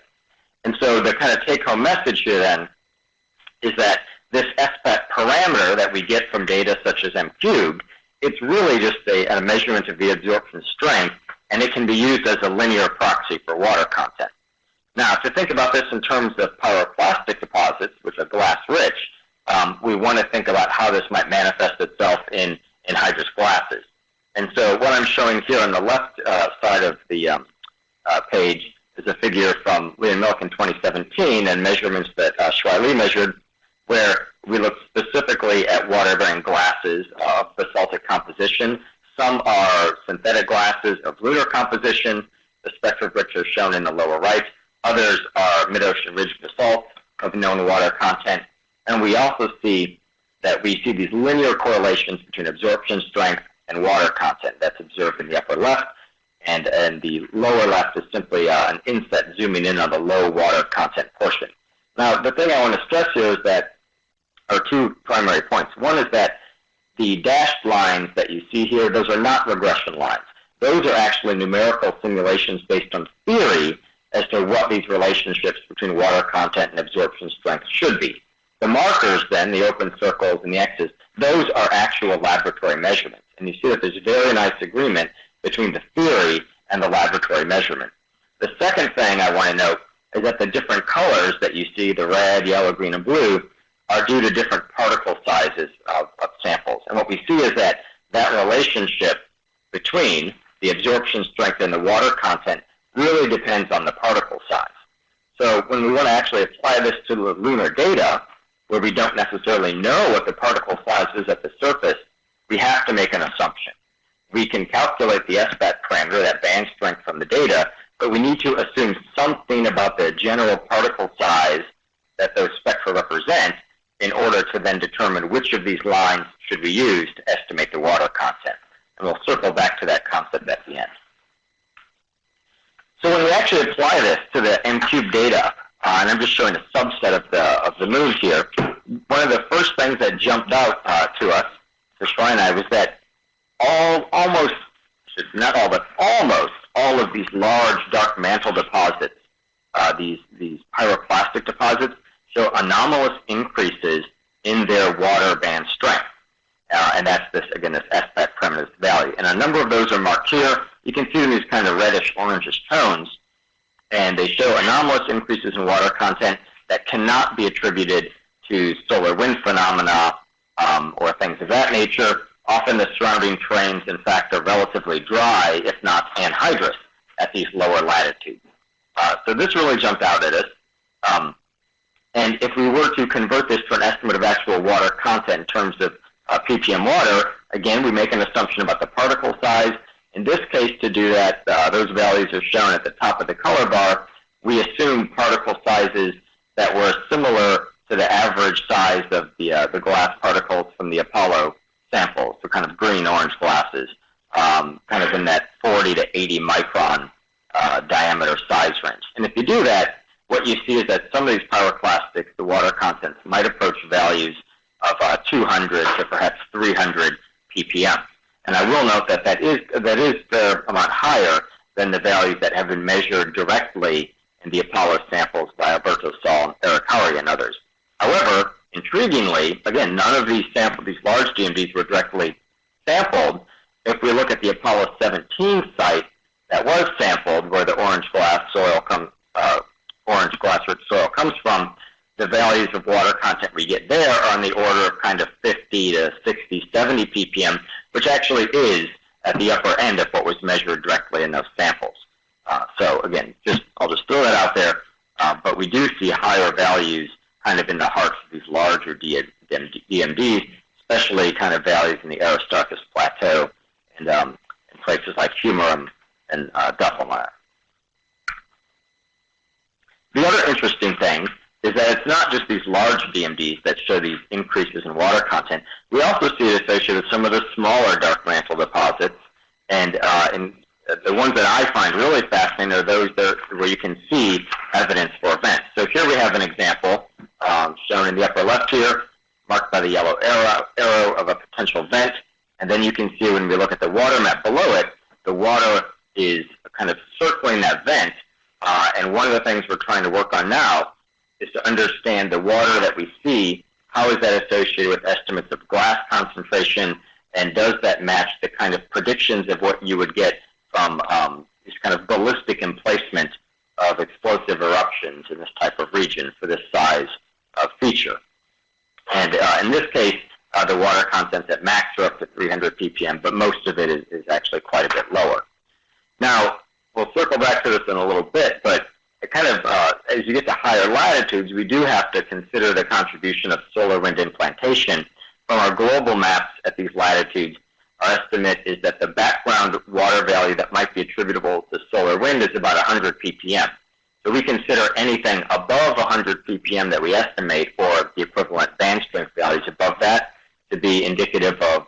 And so the kind of take-home message here then is that this SPAT parameter that we get from data such as M-cubed, it's really just a measurement of the absorption strength, and it can be used as a linear proxy for water content. Now, to think about this in terms of pyroclastic deposits, which are glass-rich, we want to think about how this might manifest itself in hydrous glasses. And so what I'm showing here on the left side of the page is a figure from Milliken 2017 and measurements that Hurley measured, where we looked specifically at water-bearing glasses of basaltic composition. Some are synthetic glasses of lunar composition, the spectra of which are shown in the lower right. Others are mid-ocean ridge basalt of known water content. And we also see that we see these linear correlations between absorption strength and water content. That's observed in the upper left. And the lower left is simply an inset zooming in on the low water content portion. Now, the thing I want to stress here is that are two primary points. One is that the dashed lines that you see here, those are not regression lines. Those are actually numerical simulations based on theory as to what these relationships between water content and absorption strength should be. The markers then, the open circles and the X's, those are actual laboratory measurements. And you see that there's very nice agreement between the theory and the laboratory measurement. The second thing I want to note is that the different colors that you see, the red, yellow, green, and blue, are due to different particle sizes of samples. And what we see is that that relationship between the absorption strength and the water content really depends on the particle size. So when we want to actually apply this to the lunar data, where we don't necessarily know what the particle size is at the surface, we have to make an assumption. We can calculate the SBAT parameter, that band strength from the data, but we need to assume something about the general particle size that those spectra represent in order to then determine which of these lines should we use to estimate the water content. And we'll circle back to that concept at the end. So when we actually apply this to the M-cube data, and I'm just showing a subset of the moon here, one of the first things that jumped out to us, to Troy and I, was that almost all of these large dark mantle deposits, these pyroclastic deposits, show anomalous increases in their water band strength. And that's this SBAT parameter value. And a number of those are marked here. You can see these kind of reddish, orangish tones, and they show anomalous increases in water content that cannot be attributed to solar wind phenomena or things of that nature. Often the surrounding terrains, in fact, are relatively dry, if not anhydrous, at these lower latitudes. So this really jumped out at us. And if we were to convert this to an estimate of actual water content in terms of ppm water, again, we make an assumption about the particle size. In this case, to do that, those values are shown at the top of the color bar. We assume particle sizes that were similar to the average size of the glass particles from the Apollo samples, so kind of green-orange glasses, kind of in that 40 to 80 micron diameter size range. And if you do that, what you see is that some of these pyroclastics, the water contents, might approach values of 200 to perhaps 300 ppm. And I will note that that is a fair amount higher than the values that have been measured directly in the Apollo samples by Alberto Saul and Eric Hurley and others. However, intriguingly, again, none of these large DMDs were directly sampled. If we look at the Apollo 17 site that was sampled, where the orange glass rich soil comes from, the values of water content we get there are on the order of kind of 50 to 60, 70 ppm, which actually is at the upper end of what was measured directly in those samples. So again, I'll just throw that out there, but we do see higher values kind of in the hearts of these larger DMDs, especially kind of values in the Aristarchus Plateau and in places like Humorum and Duffelmeyer. The other interesting thing is that it's not just these large DMDs that show these increases in water content. We also see it associated with some of the smaller dark mantle deposits, and the ones that I find really fascinating are those where you can see evidence for vents. So here we have an example shown in the upper left here, marked by the yellow arrow of a potential vent, and then you can see when we look at the water map below it, the water is kind of circling that vent, and one of the things we're trying to work on now is to understand the water that we see, how is that associated with estimates of glass concentration, and does that match the kind of predictions of what you would get from this kind of ballistic emplacement of explosive eruptions in this type of region for this size of feature. And in this case, The water contents at max are up to 300 ppm, but most of it is actually quite a bit lower. Now, we'll circle back to this in a little bit, but it kind of, as you get to higher latitudes, we do have to consider the contribution of solar wind implantation. From our global maps at these latitudes, our estimate is that the background water value that might be attributable to solar wind is about 100 ppm. So we consider anything above 100 ppm that we estimate, or the equivalent band strength values above that, to be indicative of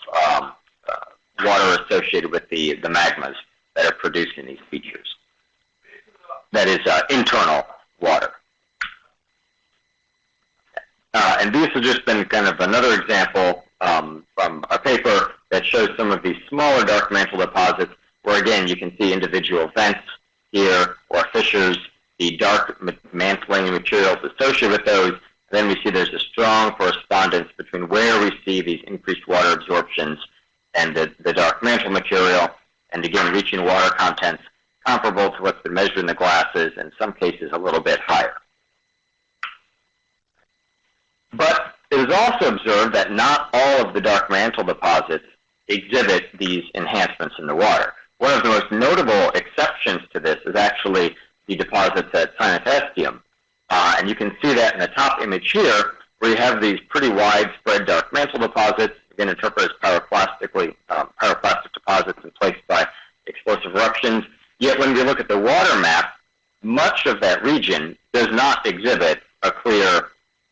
water associated with the magmas that are producing these features. That is internal water. And these have just been kind of another example from our paper that shows some of these smaller dark mantle deposits where, again, you can see individual vents here or fissures, the dark mantling materials associated with those. Then we see there's a strong correspondence between where we see these increased water absorptions and the dark mantle material, and again, reaching water contents comparable to what's been measured in the glasses, in some cases a little bit higher. But it is also observed that not all of the dark mantle deposits exhibit these enhancements in the water. One of the most notable exceptions to this is actually the deposits at Sinus Estium. And you can see that in the top image here, where you have these pretty widespread dark mantle deposits, again interpreted as pyroclastic deposits in place by explosive eruptions. Yet when we look at the water map, much of that region does not exhibit a clear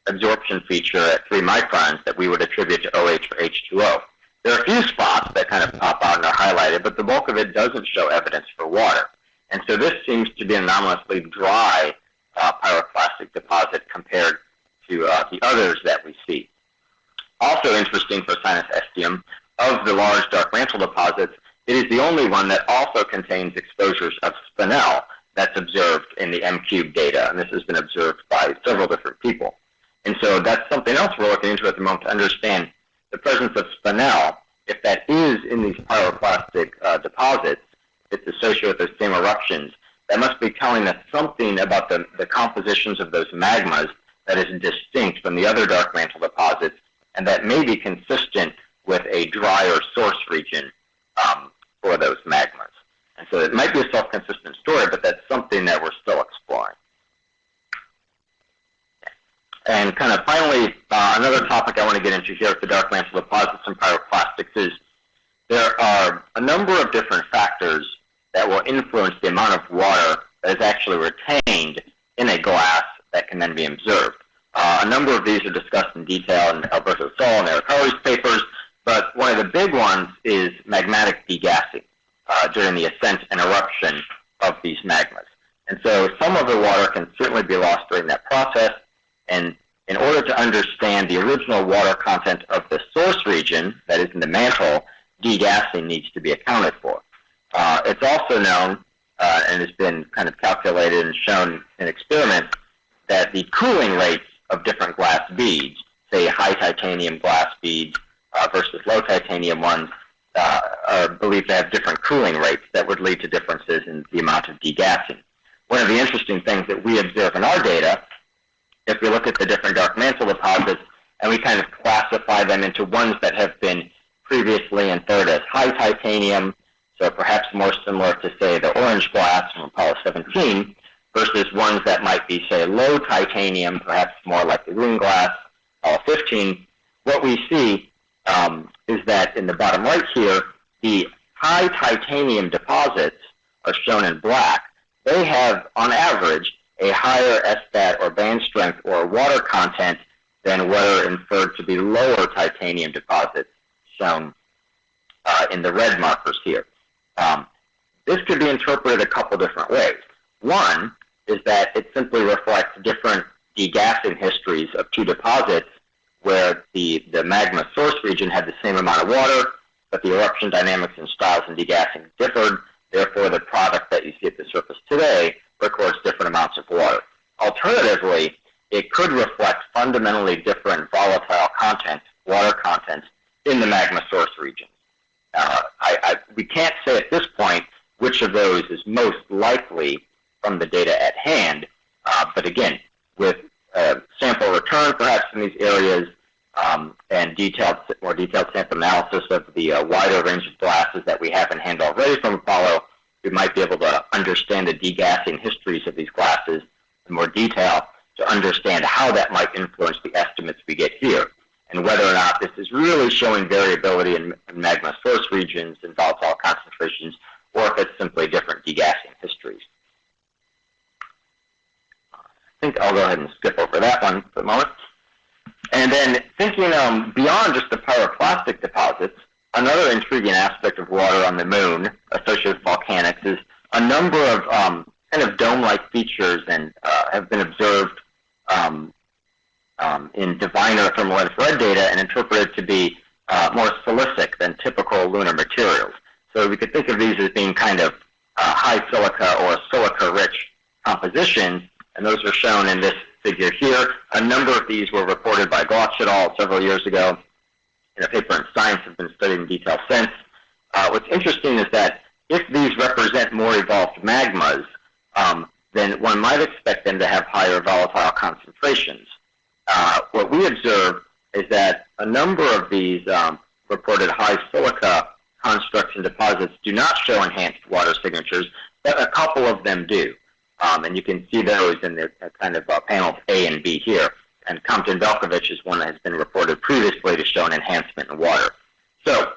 absorption feature at 3 microns that we would attribute to OH or H2O. There are a few spots that kind of pop out and are highlighted, but the bulk of it doesn't show evidence for water. And so this seems to be an anomalously dry pyroclastic deposit compared to the others that we see. Also interesting for Sinus Estium, of the large dark mantle deposits, it is the only one that also contains exposures of spinel that's observed in the M-cube data, and this has been observed by several different people. And so that's something else we're looking into at the moment to understand the presence of spinel. If that is in these pyroclastic deposits, it's associated with those same eruptions, that must be telling us something about the compositions of those magmas that is distinct from the other dark mantle deposits, and that may be consistent with a drier source region for those magmas. And so it might be a self-consistent story, but that's something that we're still exploring. And kind of finally, another topic I want to get into here with the dark mantle deposits and pyroclastics is there are a number of different factors that will influence the amount of water that is actually retained in a glass that can then be observed. A number of these are discussed in detail in Alberto Sol and Eric Hurley's papers, but one of the big ones is magmatic degassing during the ascent and eruption of these magmas. And so some of the water can certainly be lost during that process, and in order to understand the original water content of the source region, that is in the mantle, degassing needs to be accounted for. It's also known, and has been kind of calculated and shown in experiments, that the cooling rates of different glass beads, say high titanium glass beads versus low titanium ones, are believed to have different cooling rates that would lead to differences in the amount of degassing. One of the interesting things that we observe in our data, if we look at the different dark mantle deposits and we kind of classify them into ones that have been previously inferred as high titanium, so perhaps more similar to, say, the orange glass from Apollo 17, versus ones that might be, say, low titanium, perhaps more like the rune glass, Apollo 15, what we see is that in the bottom right here, the high titanium deposits are shown in black. They have, on average, a higher SStat or band strength or water content than what are inferred to be lower titanium deposits shown in the red markers here. This could be interpreted a couple different ways. One is that it simply reflects different degassing histories of two deposits where the magma source region had the same amount of water, but the eruption dynamics and styles in degassing differed. Therefore, the product that you see at the surface today records different amounts of water. Alternatively, it could reflect fundamentally different volatile content, water content, in the magma source region. We can't say at this point which of those is most likely from the data at hand, but again, with sample return perhaps in these areas and more detailed sample analysis of the wider range of glasses that we have in hand already from Apollo, we might be able to understand the degassing histories of these glasses in more detail to understand how that might influence the estimates we get here, and whether or not this is really showing variability in magma source regions and volatile concentrations, or if it's simply different degassing histories. I think I'll go ahead and skip over that one for the moment. And then thinking beyond just the pyroclastic deposits, another intriguing aspect of water on the moon associated with volcanics is a number of kind of dome-like features and have been observed in diviner thermal infrared data and interpreted to be more silicic than typical lunar materials. So we could think of these as being kind of high silica or silica-rich compositions, and those are shown in this figure here. A number of these were reported by Glotch et al. Several years ago in a paper in Science, have been studied in detail since. What's interesting is that if these represent more evolved magmas, then one might expect them to have higher volatile concentrations. What we observe is that a number of these reported high silica constructs and deposits do not show enhanced water signatures, but a couple of them do. And you can see those in the kind of panels A and B here. And Compton-Velkovich is one that has been reported previously to show an enhancement in water. So,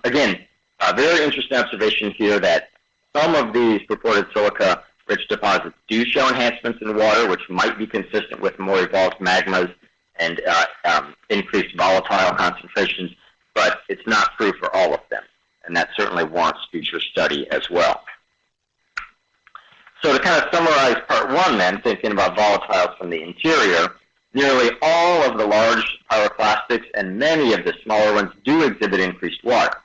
again, a very interesting observation here that some of these purported silica-rich deposits do show enhancements in water, which might be consistent with more evolved magmas and increased volatile concentrations, but it's not true for all of them. And that certainly warrants future study as well. So to kind of summarize part one then, thinking about volatiles from the interior, nearly all of the large pyroclastics and many of the smaller ones do exhibit increased water.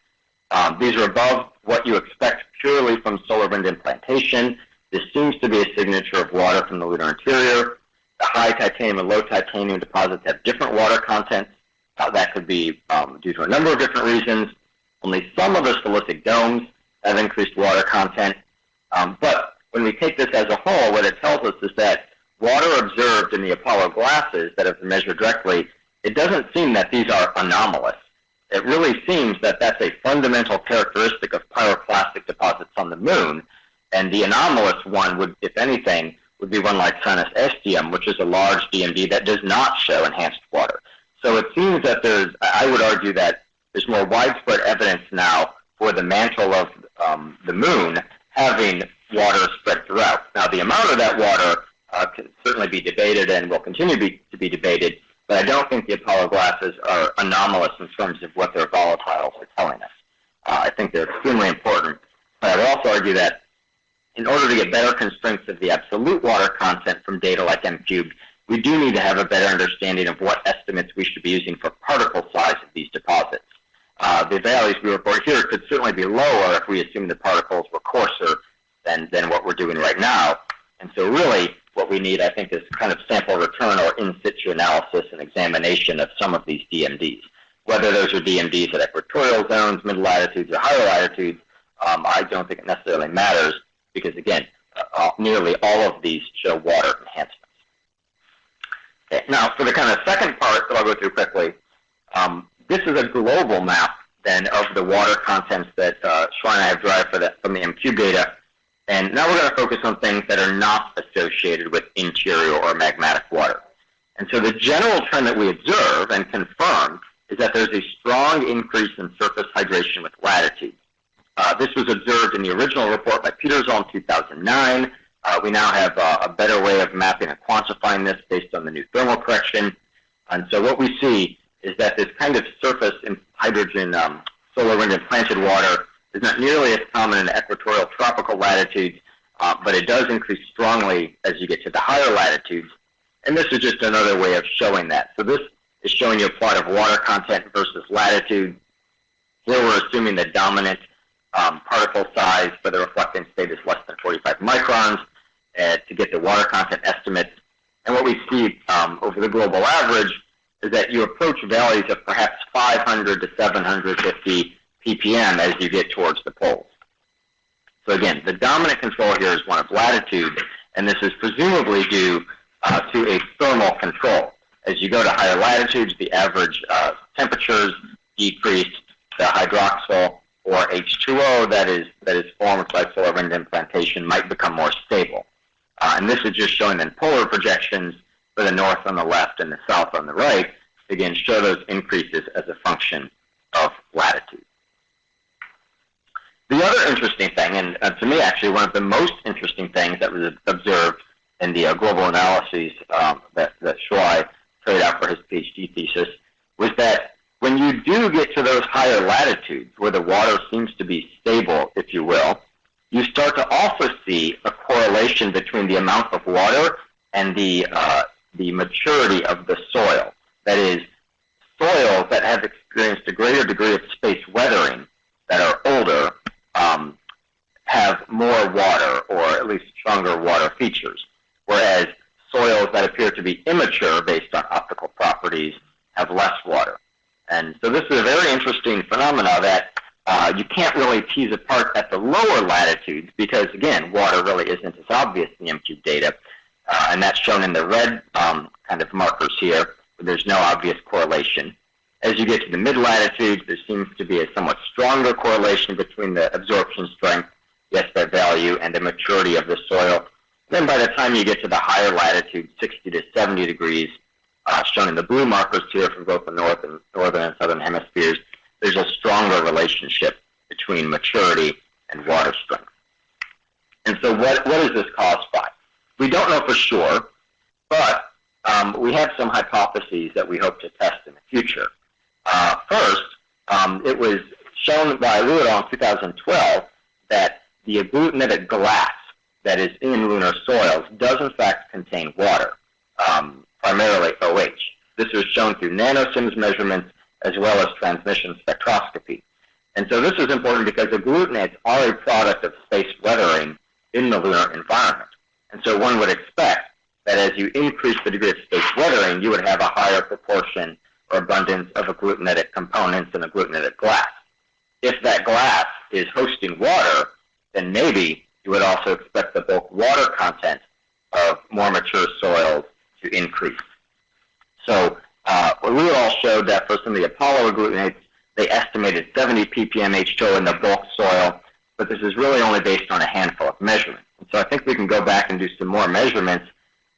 These are above what you expect purely from solar wind implantation. This seems to be a signature of water from the lunar interior. The high titanium and low titanium deposits have different water contents. That could be due to a number of different reasons. Only some of the silicic domes have increased water content. But when we take this as a whole, what it tells us is that water observed in the Apollo glasses that have been measured directly, it doesn't seem that these are anomalous. It really seems that that's a fundamental characteristic of pyroclastic deposits on the moon, and the anomalous one would, if anything, would be one like Sinus Estium, which is a large DMD that does not show enhanced water. So it seems that I would argue that there's more widespread evidence now for the mantle of the moon having water spread throughout. Now, the amount of that water can certainly be debated and will continue to be debated, but I don't think the Apollo glasses are anomalous in terms of what their volatiles are telling us. I think they're extremely important. But I would also argue that in order to get better constraints of the absolute water content from data like M-cubed, we do need to have a better understanding of what estimates we should be using for particle size of these deposits. The values we report here could certainly be lower if we assume the particles were coarser than what we're doing right now. And so really what we need, I think, is kind of sample return or in situ analysis and examination of some of these DMDs. Whether those are DMDs at equatorial zones, mid-latitudes, or higher latitudes, I don't think it necessarily matters because, again, nearly all of these show water enhancements. Okay, now, for the kind of second part that I'll go through quickly, this is a global map, then, of the water contents that Schwein and I have derived from the M-cube data. And now we're going to focus on things that are not associated with interior or magmatic water. And so the general trend that we observe and confirm is that there's a strong increase in surface hydration with latitude. This was observed in the original report by Petersall in 2009. We now have a better way of mapping and quantifying this based on the new thermal correction. And so what we see is that this kind of surface in hydrogen solar wind implanted water is not nearly as common in equatorial tropical latitudes, but it does increase strongly as you get to the higher latitudes. And this is just another way of showing that. So this is showing you a plot of water content versus latitude. Here we're assuming the dominant particle size for the reflecting state is less than 45 microns to get the water content estimates. And what we see over the global average is that you approach values of perhaps 500 to 750 ppm as you get towards the poles. So again, the dominant control here is one of latitude, and this is presumably due to a thermal control. As you go to higher latitudes, the average temperatures decrease. The hydroxyl or H2O that is formed by solar wind implantation might become more stable. And this is just showing then polar projections for the north on the left and the south on the right. Again, show those increases as a function of latitude. The other interesting thing, and to me actually one of the most interesting things that was observed in the global analyses that Shuai carried out for his PhD thesis, was that when you do get to those higher latitudes where the water seems to be stable, if you will, you start to also see a correlation between the amount of water and the maturity of the soil. That is, soils that have experienced a greater degree of space weathering, that are older, have more water, or at least stronger water features, whereas soils that appear to be immature based on optical properties have less water. And so this is a very interesting phenomena that you can't really tease apart at the lower latitudes because, again, water really isn't as obvious in the M-Cube data. And that's shown in the red kind of markers here, where there's no obvious correlation. As you get to the mid-latitudes, there seems to be a somewhat stronger correlation between the absorption strength, the SSERVI value, and the maturity of the soil. Then by the time you get to the higher latitudes, 60 to 70 degrees, shown in the blue markers here for both the northern and southern hemispheres, there's a stronger relationship between maturity and water strength. And so what is this caused by? We don't know for sure, but we have some hypotheses that we hope to test in the future. First, it was shown by Lunar in 2012 that the agglutinated glass that is in lunar soils does in fact contain water, primarily OH. This was shown through nanosims measurements as well as transmission spectroscopy. And so this is important because agglutinates are a product of space weathering in the lunar environment. And so one would expect that as you increase the degree of space weathering, you would have a higher proportion or abundance of agglutinated components and agglutinated glass. If that glass is hosting water, then maybe you would also expect the bulk water content of more mature soils to increase. So we all showed that for some of the Apollo agglutinates, they estimated 70 ppm H2O in the bulk soil, but this is really only based on a handful of measurements. And so I think we can go back and do some more measurements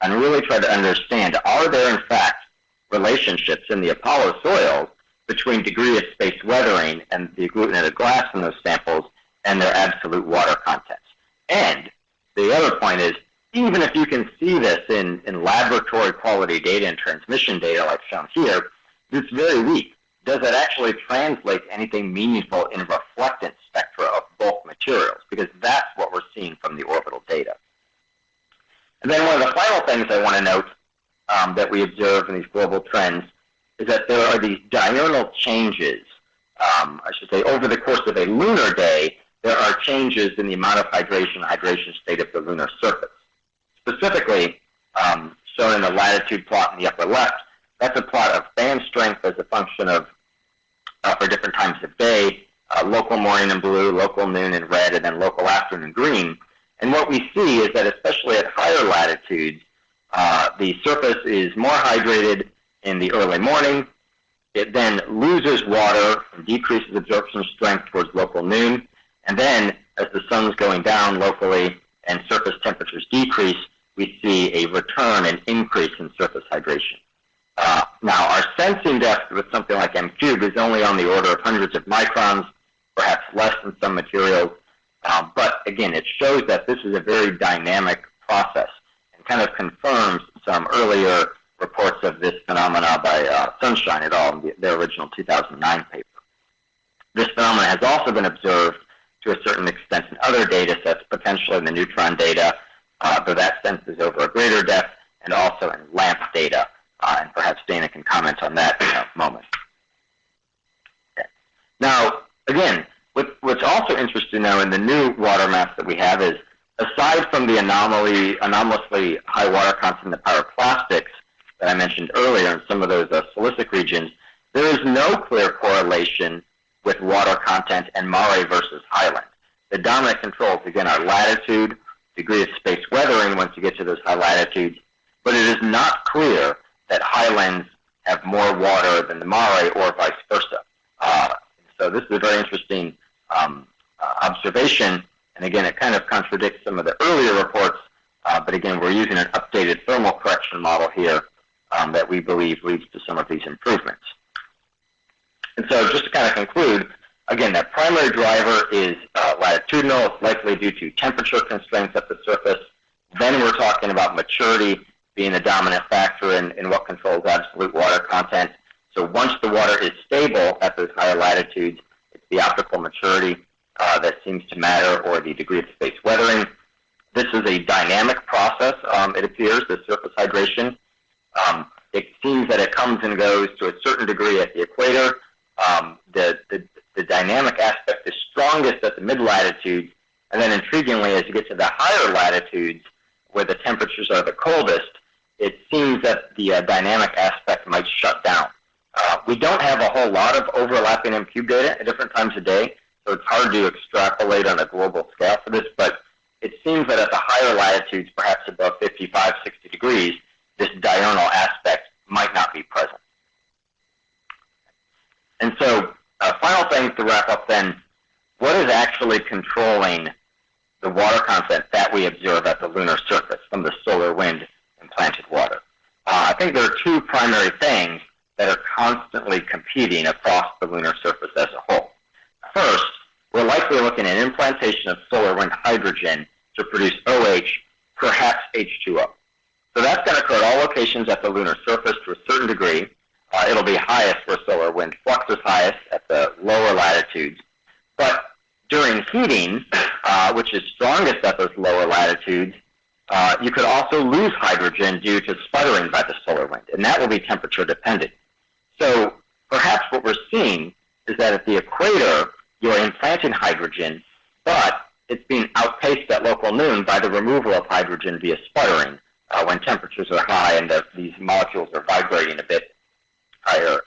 and really try to understand, are there in fact relationships in the Apollo soils between degree of space weathering and the agglutinated glass in those samples and their absolute water contents? And the other point is, even if you can see this in laboratory quality data and transmission data like shown here, it's very weak. Does it actually translate to anything meaningful in reflectance spectra of bulk materials? Because that's what we're seeing from the orbital data. And then one of the final things I want to note that we observe in these global trends is that there are these diurnal changes, I should say, over the course of a lunar day, there are changes in the amount of hydration state of the lunar surface. Specifically, shown in the latitude plot in the upper left, that's a plot of band strength as a function of, for different times of day, local morning in blue, local noon in red, and then local afternoon in green. And what we see is that especially at higher latitudes, the surface is more hydrated in the early morning. It then loses water and decreases absorption strength towards local noon. And then as the sun's going down locally and surface temperatures decrease, we see a return and increase in surface hydration. Now, our sensing depth with something like M-cube is only on the order of hundreds of microns, perhaps less in some materials. But again, it shows that this is a very dynamic process and kind of confirms some earlier reports of this phenomena by Sunshine et al. In their original 2009 paper. This phenomenon has also been observed to a certain extent in other data sets, potentially in the neutron data, though that sense is over a greater depth, and also in LAMP data. And perhaps Dana can comment on that in a moment. Okay. Now, again, what's also interesting now in the new water maps that we have is, aside from the anomalously high water content in the pyroplastics that I mentioned earlier in some of those silicic regions, there is no clear correlation with water content and mare versus highland. The dominant controls, again, are latitude, degree of space weathering once you get to those high latitudes, but it is not clear that highlands have more water than the mare, or vice versa. So this is a very interesting observation, and again, it kind of contradicts some of the earlier reports, but again, we're using an updated thermal correction model here that we believe leads to some of these improvements. And so just to kind of conclude, again, that primary driver is latitudinal. It's likely due to temperature constraints at the surface. Then we're talking about maturity being the dominant factor in what controls absolute water content. So once the water is stable at those higher latitudes, it's the optical maturity that seems to matter, or the degree of space weathering. This is a dynamic process, it appears, the surface hydration. It seems that it comes and goes to a certain degree at the equator. The dynamic aspect is strongest at the mid-latitudes, and then intriguingly, as you get to the higher latitudes, where the temperatures are the coldest, it seems that the dynamic aspect might shut down. We don't have a whole lot of overlapping M-cube data at different times of day, so it's hard to extrapolate on a global scale for this, but it seems that at the higher latitudes, perhaps above 55, 60 degrees, this diurnal aspect might not be present. And so, final things to wrap up then, what is actually controlling the water content that we observe at the lunar surface from the solar wind implanted water? I think there are two primary things that are constantly competing across the lunar surface as a whole. First, we're likely looking at implantation of solar wind hydrogen to produce OH, perhaps H2O. So that's going to occur at all locations at the lunar surface to a certain degree. It'll be highest where solar wind flux is highest at the lower latitudes. But during heating, which is strongest at those lower latitudes, you could also lose hydrogen due to sputtering by the solar wind, and that will be temperature dependent. So perhaps what we're seeing is that at the equator, you're implanting hydrogen, but it's being outpaced at local noon by the removal of hydrogen via sputtering when temperatures are high and these molecules are vibrating a bit higher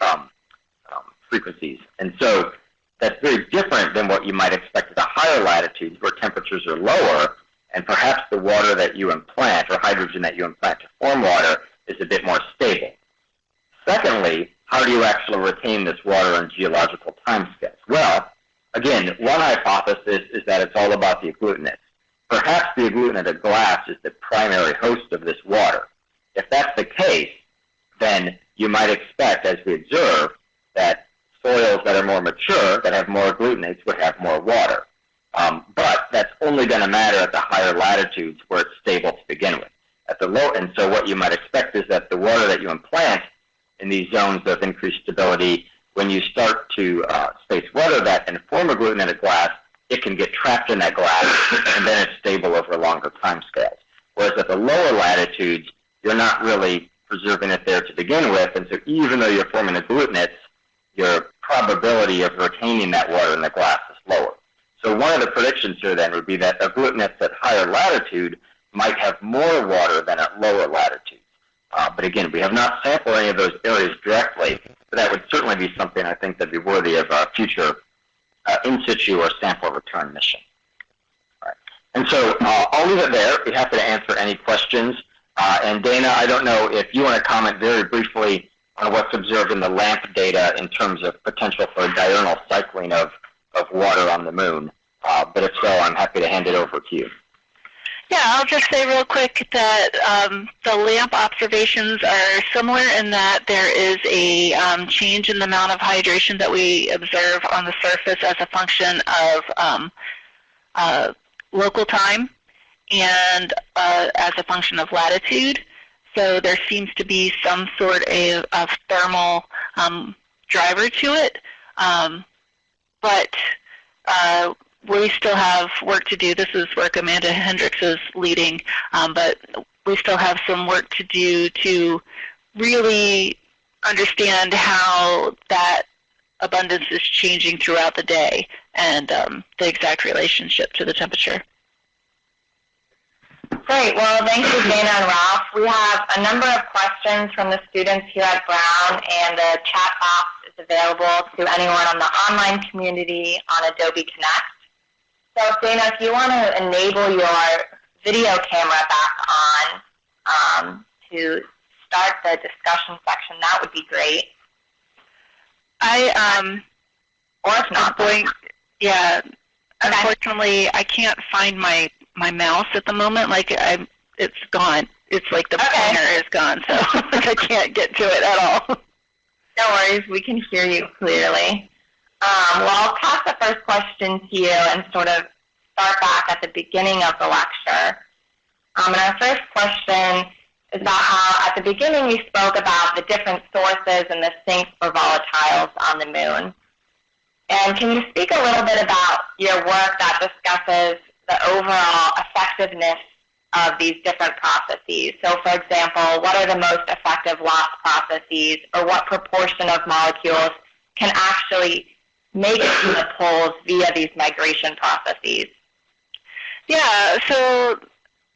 frequencies. And so that's very different than what you might expect at the higher latitudes where temperatures are lower, and perhaps the water that you implant, or hydrogen that you implant to form water, is a bit more stable. Secondly, how do you actually retain this water on geological timescales? Well, again, one hypothesis is that it's all about the agglutinates. Perhaps the agglutinate of glass is the primary host of this water. If that's the case, then you might expect, as we observe, that soils that are more mature, that have more agglutinates, would have more water. But that's only going to matter at the higher latitudes where it's stable to begin with. At the low, and so what you might expect is that the water that you implant in these zones of increased stability, when you start to space weather that and form agglutinate of glass, it can get trapped in that glass, and then it's stable over longer time scales. Whereas at the lower latitudes, you're not really preserving it there to begin with, and so even though you're forming agglutinates, your probability of retaining that water in the glass is lower. So one of the predictions here then would be that agglutinates at higher latitude might have more water than at lower latitudes. But again, we have not sampled any of those areas directly, but that would certainly be something I think that would be worthy of a future in situ or sample return mission. All right. And so I'll leave it there. Be happy to answer any questions. And Dana, I don't know if you want to comment very briefly on what's observed in the LAMP data in terms of potential for diurnal cycling of water on the moon. But if so, I'm happy to hand it over to you. Yeah, I'll just say real quick that the LAMP observations are similar in that there is a change in the amount of hydration that we observe on the surface as a function of local time and as a function of latitude. So there seems to be some sort of thermal driver to it. But we still have work to do. This is work Amanda Hendricks is leading, but we still have some work to do to really understand how that abundance is changing throughout the day and the exact relationship to the temperature. Great. Well, thank you, Dana and Ralph. We have a number of questions from the students here at Brown, and the chat box is available to anyone on the online community on Adobe Connect. So, Dana, if you want to enable your video camera back on to start the discussion section, that would be great. Or if not, yeah. Unfortunately, I can't find my mouse at the moment. Like it's gone. It's like the pointer is gone, so I can't get to it at all. No worries, we can hear you clearly. Well, I'll pass the first question to you and sort of start back at the beginning of the lecture. And our first question is about how at the beginning we spoke about the different sources and the sinks for volatiles on the moon. And can you speak a little bit about your work that discusses the overall effectiveness of these different processes? So, for example, what are the most effective loss processes, or what proportion of molecules can actually make it to the poles via these migration processes? Yeah, so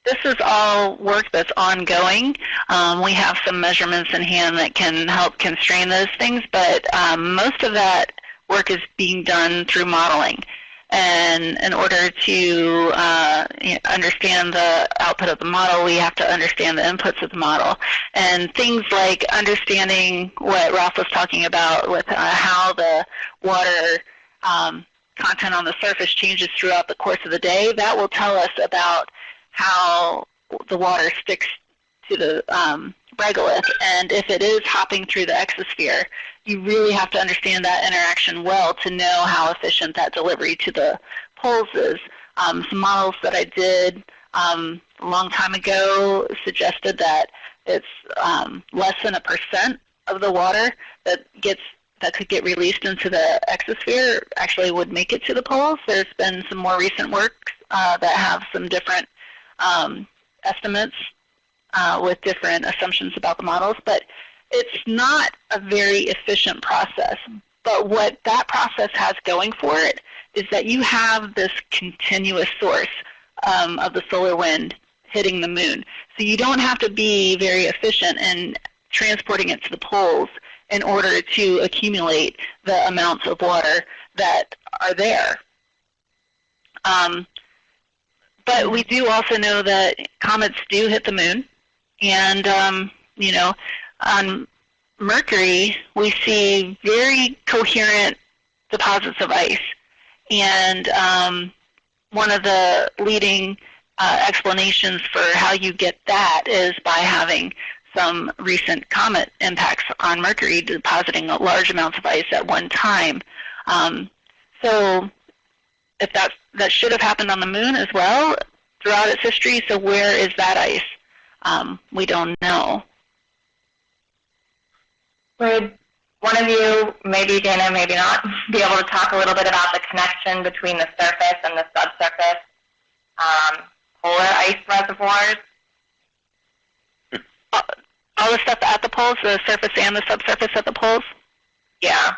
this is all work that's ongoing. We have some measurements in hand that can help constrain those things, but most of that work is being done through modeling. And in order to understand the output of the model, we have to understand the inputs of the model. And things like understanding what Ralph was talking about with how the water content on the surface changes throughout the course of the day, that will tell us about how the water sticks to the regolith. And if it is hopping through the exosphere, you really have to understand that interaction well to know how efficient that delivery to the poles is. Some models that I did a long time ago suggested that it's less than 1% of the water that could get released into the exosphere actually would make it to the poles. There's been some more recent works that have some different estimates with different assumptions about the models, but it's not a very efficient process. But what that process has going for it is that you have this continuous source of the solar wind hitting the moon. So you don't have to be very efficient in transporting it to the poles in order to accumulate the amounts of water that are there. But we do also know that comets do hit the moon, and on Mercury we see very coherent deposits of ice, and one of the leading explanations for how you get that is by having some recent comet impacts on Mercury depositing large amounts of ice at one time. So if that should have happened on the moon as well throughout its history, so where is that ice? We don't know. Would one of you, maybe Dana, maybe not, be able to talk a little bit about the connection between the surface and the subsurface polar ice reservoirs? All the stuff at the poles, the surface and the subsurface at the poles? Yeah.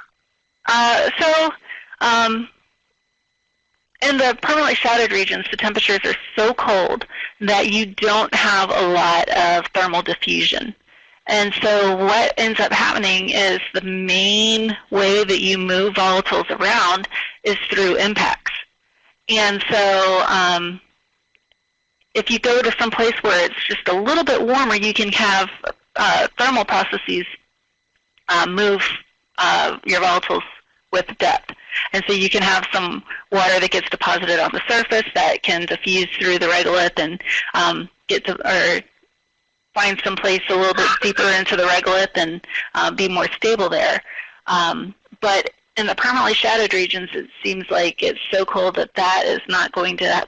In the permanently shadowed regions, the temperatures are so cold that you don't have a lot of thermal diffusion. And so what ends up happening is the main way that you move volatiles around is through impacts. And so if you go to some place where it's just a little bit warmer, you can have thermal processes move your volatiles with depth. And so you can have some water that gets deposited on the surface that can diffuse through the regolith and find some place a little bit deeper into the regolith and be more stable there. But in the permanently shadowed regions, it seems like it's so cold that that is not going to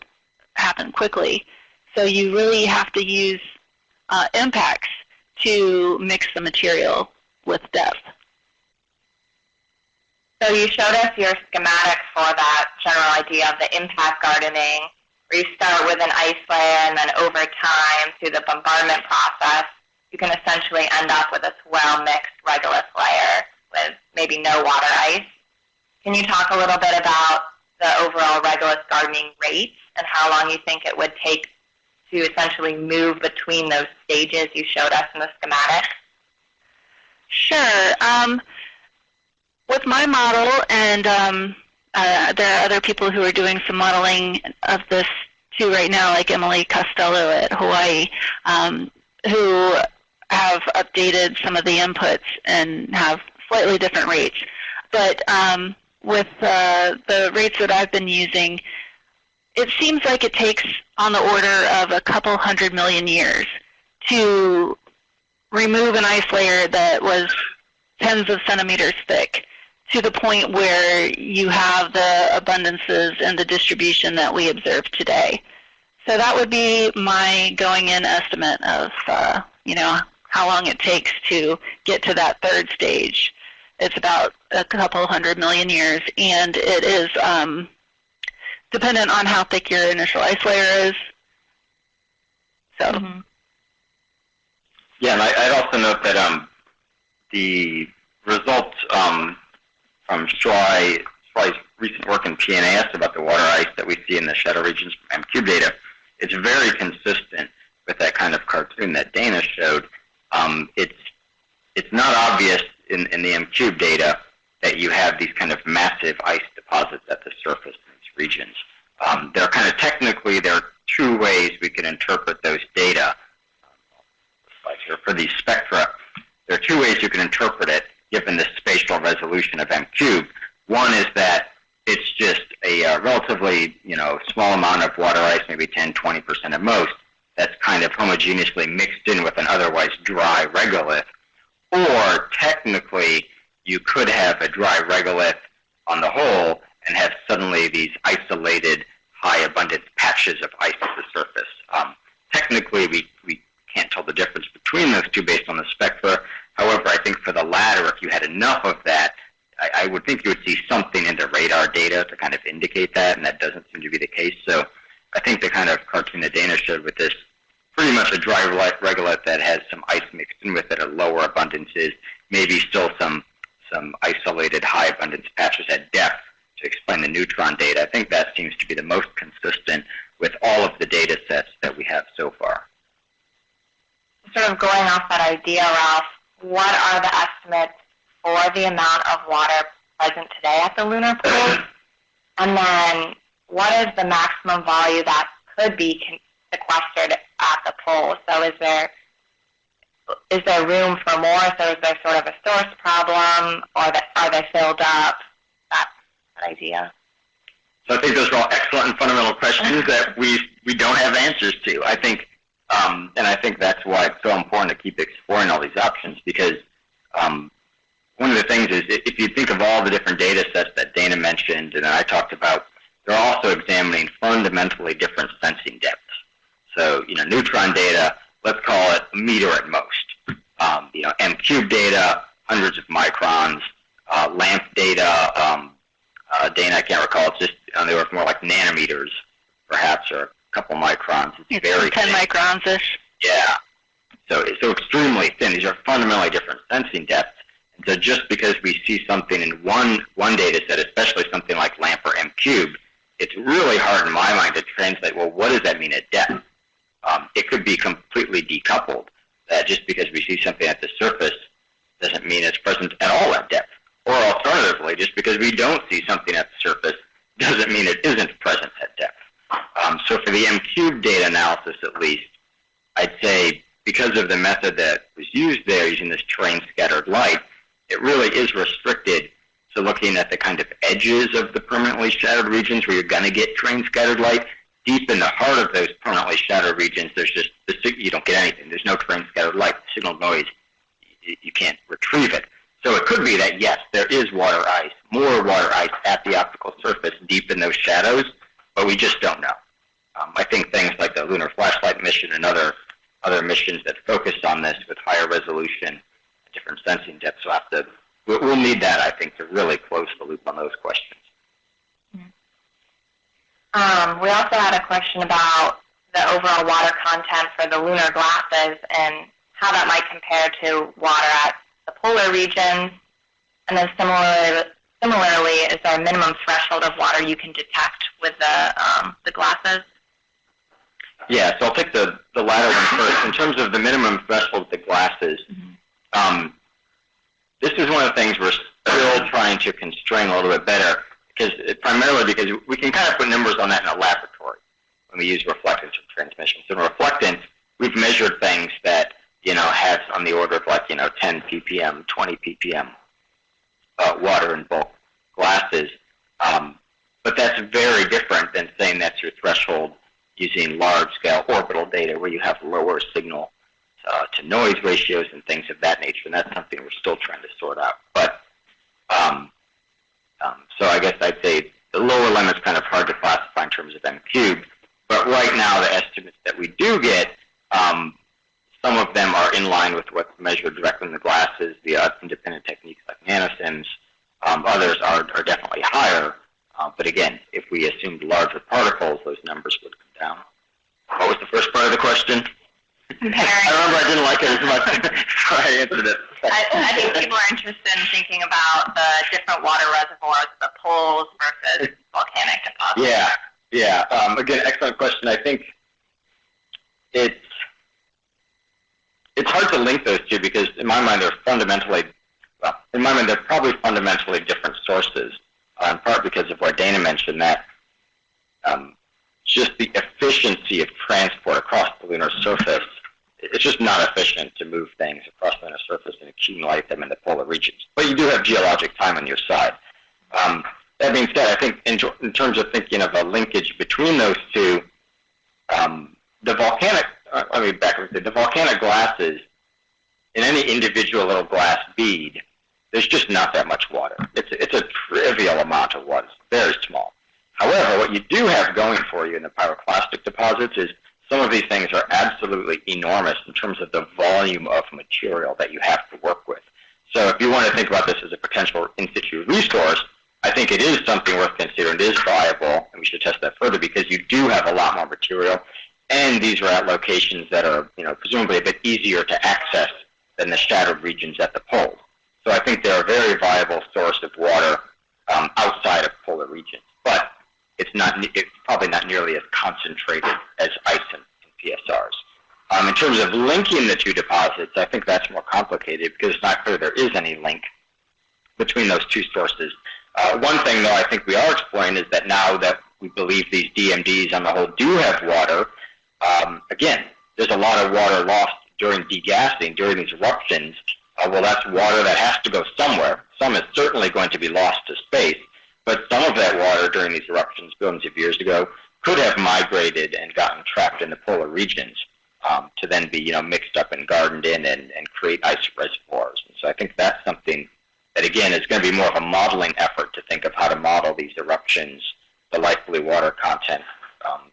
happen quickly. So you really have to use impacts to mix the material with depth. So you showed us your schematic for that general idea of the impact gardening, where you start with an ice layer and then over time through the bombardment process, you can essentially end up with this well-mixed regolith layer with maybe no water ice. Can you talk a little bit about the overall regolith gardening rates and how long you think it would take to essentially move between those stages you showed us in the schematic? Sure. With my model, and there are other people who are doing some modeling of this too right now, like Emily Costello at Hawaii, who have updated some of the inputs and have slightly different rates. But with the rates that I've been using, it seems like it takes on the order of a couple 100 million years to remove an ice layer that was tens of centimeters thick to the point where you have the abundances and the distribution that we observe today. So that would be my going-in estimate of, how long it takes to get to that third stage. It's about a couple 100 million years, and it is dependent on how thick your initial ice layer is. So. Mm-hmm. Yeah, and I'd also note that the results from Schrei's recent work in PNAS about the water ice that we see in the shadow regions from M-Cube data, it's very consistent with that kind of cartoon that Dana showed. It's not obvious in the M-Cube data that you have these kind of massive ice deposits at the surface in these regions. There are two ways we can interpret those data. For these spectra, there are two ways you can interpret it given the spatial resolution of M-Cube. One is that it's just a relatively small amount of water ice, maybe 10-20% at most, that's kind of homogeneously mixed in with an otherwise dry regolith. Or technically, you could have a dry regolith on the whole and have suddenly these isolated, high abundance patches of ice at the surface. Technically, we can't tell the difference between those two based on the spectra. However, I think for the latter, if you had enough of that, I would think you would see something in the radar data to kind of indicate that, and that doesn't seem to be the case. So I think the kind of cartoon that Dana showed with this, pretty much a dry regolith that has some ice mixed in with it at lower abundances, maybe still some isolated high abundance patches at depth to explain the neutron data. I think that seems to be the most consistent with all of the data sets that we have so far. Sort of going off that idea, Ralph, what are the estimates for the amount of water present today at the lunar pool? And then what is the maximum volume that could be sequestered at the pole? So is there room for more? So is there sort of a source problem, or are they filled up? That idea. So I think those are all excellent and fundamental questions that we don't have answers to. I think, and I think that's why it's so important to keep exploring all these options, because one of the things is, if you think of all the different data sets that Dana mentioned and I talked about, they're also examining fundamentally different sensing depths. So, neutron data, let's call it a meter at most. M-Cube data, hundreds of microns. LAMP data, Dana, I can't recall, it's just, they were more like nanometers, perhaps, or a couple microns. It's very 10 thin. microns-ish. Yeah. So extremely thin. These are fundamentally different sensing depths. And so just because we see something in one data set, especially something like LAMP or M-Cube, it's really hard in my mind to translate, well, what does that mean at depth? It could be completely decoupled, that just because we see something at the surface doesn't mean it's present at all at depth. Or alternatively, just because we don't see something at the surface doesn't mean it isn't present at depth. So for the M-Cube data analysis, at least, I'd say because of the method that was used there, using this terrain scattered light, it really is restricted to looking at the kind of edges of the permanently shadowed regions where you're going to get terrain scattered light. Deep in the heart of those permanently shadowed regions, there's just you don't get anything. There's no terrain scattered light. The signal noise, you can't retrieve it. So it could be that, yes, there is water ice, more water ice at the optical surface deep in those shadows, but we just don't know. I think things like the Lunar Flashlight mission and other missions that focus on this with higher resolution, different sensing depths, we'll need that, I think, to really close the loop on those questions. We also had a question about the overall water content for the lunar glasses and how that might compare to water at the polar regions. And then similarly, is there a minimum threshold of water you can detect with the glasses? Yeah, so I'll take the latter one first. In terms of the minimum threshold of the glasses, this is one of the things we're still trying to constrain a little bit better, primarily because we can kind of put numbers on that in a laboratory when we use reflectance or transmission. So in reflectance, we've measured things that has on the order of 10 ppm, 20 ppm water in bulk glasses. But that's very different than saying that's your threshold using large-scale orbital data where you have lower signal to noise ratios and things of that nature, and that's something we're still trying to sort out. But so I guess I'd say the lower limit's kind of hard to classify in terms of m cubed, but right now the estimates that we do get, some of them are in line with what's measured directly in the glasses via independent techniques like nanosims. Others are definitely higher, but again, if we assumed larger particles, those numbers would come down. What was the first part of the question? I remember I didn't like it as much, so I answered it. I think people are interested in thinking about the different water reservoirs, the poles versus volcanic deposits. Yeah. Again, excellent question. I think it's hard to link those two because in my mind they're probably fundamentally different sources, in part because of what Dana mentioned, that just the efficiency of transport across the lunar surface, it's just not efficient to move things across the lunar surface and accumulate them in the polar regions. But you do have geologic time on your side. That being said, I think in terms of thinking of a linkage between those two, the volcanic glasses, in any individual little glass bead, there's just not that much water. It's a trivial amount of water. It's very small. However, what you do have going for you in the pyroclastic deposits is some of these things are absolutely enormous in terms of the volume of material that you have to work with. So if you want to think about this as a potential in situ resource, I think it is something worth considering. It is viable, and we should test that further because you do have a lot more material, and these are at locations that are, presumably a bit easier to access than the shattered regions at the poles. So I think they're a very viable source of water outside of polar regions, but it's probably not nearly as concentrated as ice and PSRs. In terms of linking the two deposits, I think that's more complicated because it's not clear there is any link between those two sources. One thing, though, I think we are exploring is that now that we believe these DMDs on the whole do have water, again, there's a lot of water lost during degassing, during these eruptions. Well, that's water that has to go somewhere. Some is certainly going to be lost to space, but some of that water during these eruptions billions of years ago could have migrated and gotten trapped in the polar regions to then be mixed up and gardened in and create ice reservoirs. And so I think that's something that, again, is going to be more of a modeling effort to think of how to model these eruptions, the likely water content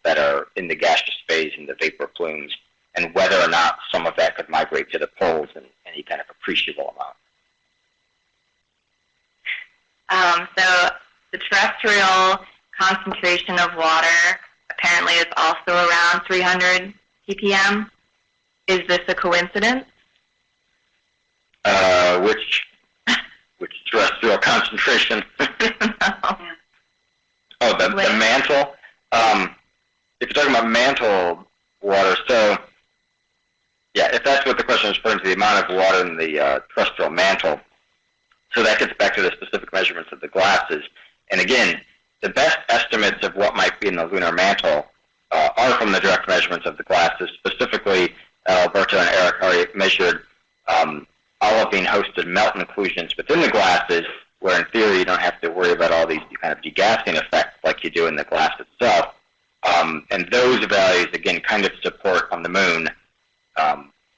that are in the gaseous phase and the vapor plumes, and whether or not some of that could migrate to the poles in any kind of appreciable amount. So the terrestrial concentration of water apparently is also around 300 ppm. Is this a coincidence? Which terrestrial concentration? No. Oh, the mantle? If you're talking about mantle water, so yeah, if that's what the question is referring to, the amount of water in the terrestrial mantle, so that gets back to the specific measurements of the glasses. And again, the best estimates of what might be in the lunar mantle are from the direct measurements of the glasses. Specifically, Alberto and Eric already measured olivine-hosted melt inclusions within the glasses, where in theory you don't have to worry about all these kind of degassing effects like you do in the glass itself. And those values, again, kind of support on the moon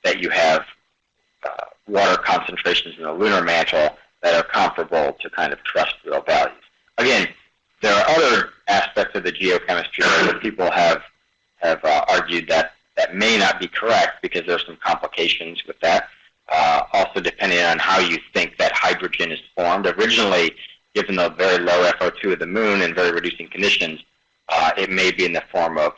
that you have water concentrations in the lunar mantle that are comparable to kind of terrestrial values. Again, there are other aspects of the geochemistry where people have argued that may not be correct because there's some complications with that. Also depending on how you think that hydrogen is formed. Originally, given the very low FO2 of the moon and very reducing conditions, it may be in the form of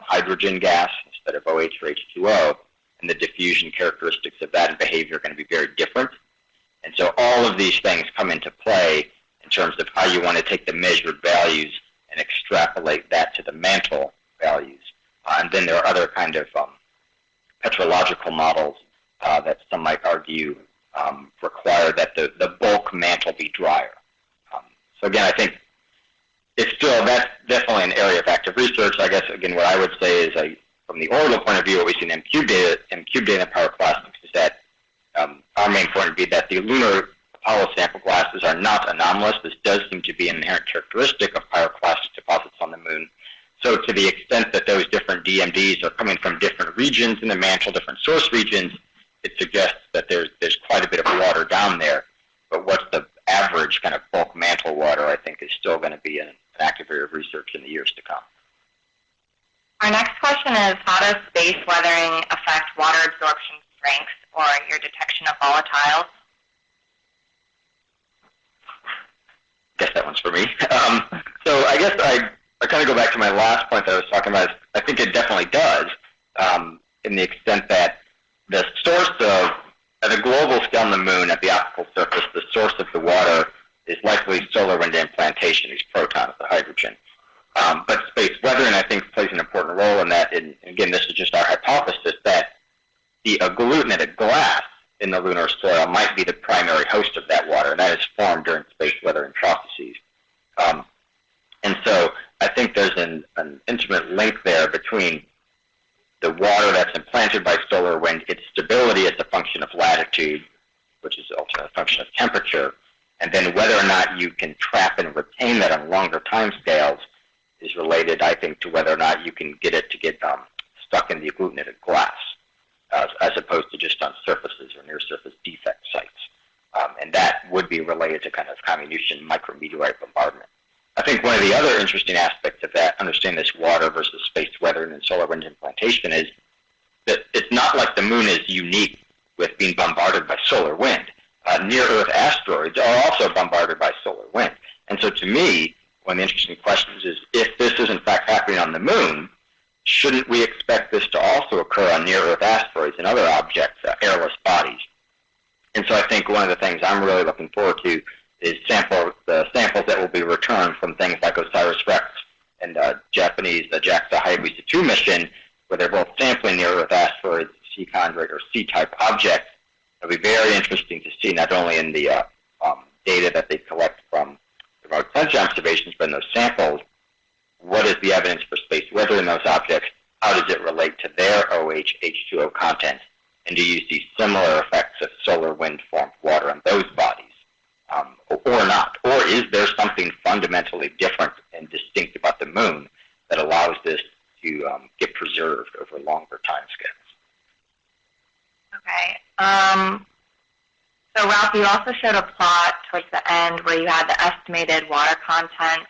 hydrogen gas instead of OH or H2O, and the diffusion characteristics of that and behavior are going to be very different. And so all of these things come into play in terms of how you want to take the measured values and extrapolate that to the mantle values. And then there are other kind of petrological models that some might argue require that the bulk mantle be drier. So again, I think that's definitely an area of active research. I guess, again, what I would say is from the orbital point of view, what we see in M-cube data in pyroclastics is that our main point would be that the lunar Apollo sample glasses are not anomalous. This does seem to be an inherent characteristic of pyroclastic deposits on the moon. So to the extent that those different DMDs are coming from different regions in the mantle, different source regions, it suggests that there's quite a bit of water down there. But what's the average kind of bulk mantle water, I think, is still going to be an active area of research in the years to come. Our next question is, how does space weathering affect water absorption strengths or your detection of volatiles? I guess that one's for me. So I guess I kind of go back to my last point that I was talking about. I think it definitely does, in the extent that the source of, at a global scale on the moon, at the optical surface, the source of the water is likely solar wind implantation, these protons, the hydrogen. But space weathering, I think, plays an important role in that. And again, this is just our hypothesis that the agglutinated glass in the lunar soil might be the primary host of that water, and that is formed during space weathering processes. And so I think there's an intimate link there between the water that's implanted by solar wind, its stability as a function of latitude, which is ultimately a function of temperature, and then whether or not you can trap and retain that on longer time scales is related, I think, to whether or not you can get it to get stuck in the agglutinated glass, as opposed to just on surfaces or near-surface defect sites. And that would be related to kind of comminution micrometeorite bombardment. I think one of the other interesting aspects of that, understanding this water versus space weathering and solar wind implantation, is that it's not like the moon is unique with being bombarded by solar wind. Near-Earth asteroids are also bombarded by solar wind. And so to me, one of the interesting questions is, if this is in fact happening on the moon, shouldn't we expect this to also occur on near-Earth asteroids and other objects, airless bodies? And so I think one of the things I'm really looking forward to is the samples that will be returned from things like OSIRIS-REx and the JAXA Hayabusa 2 mission, where they're both sampling near-Earth asteroids, C-chondrite or C-type objects. It'll be very interesting to see not only in the data that they collect from remote sensor observations, but in those samples, what is the evidence for space weather in those objects? How does it relate to their OH, H2O content? And do you see similar effects of solar wind-formed water on those bodies? Or not? Or is there something fundamentally different and distinct about the moon that allows this to get preserved over longer time scales? Okay. So Ralph, you also showed a plot towards the end where you had the estimated water content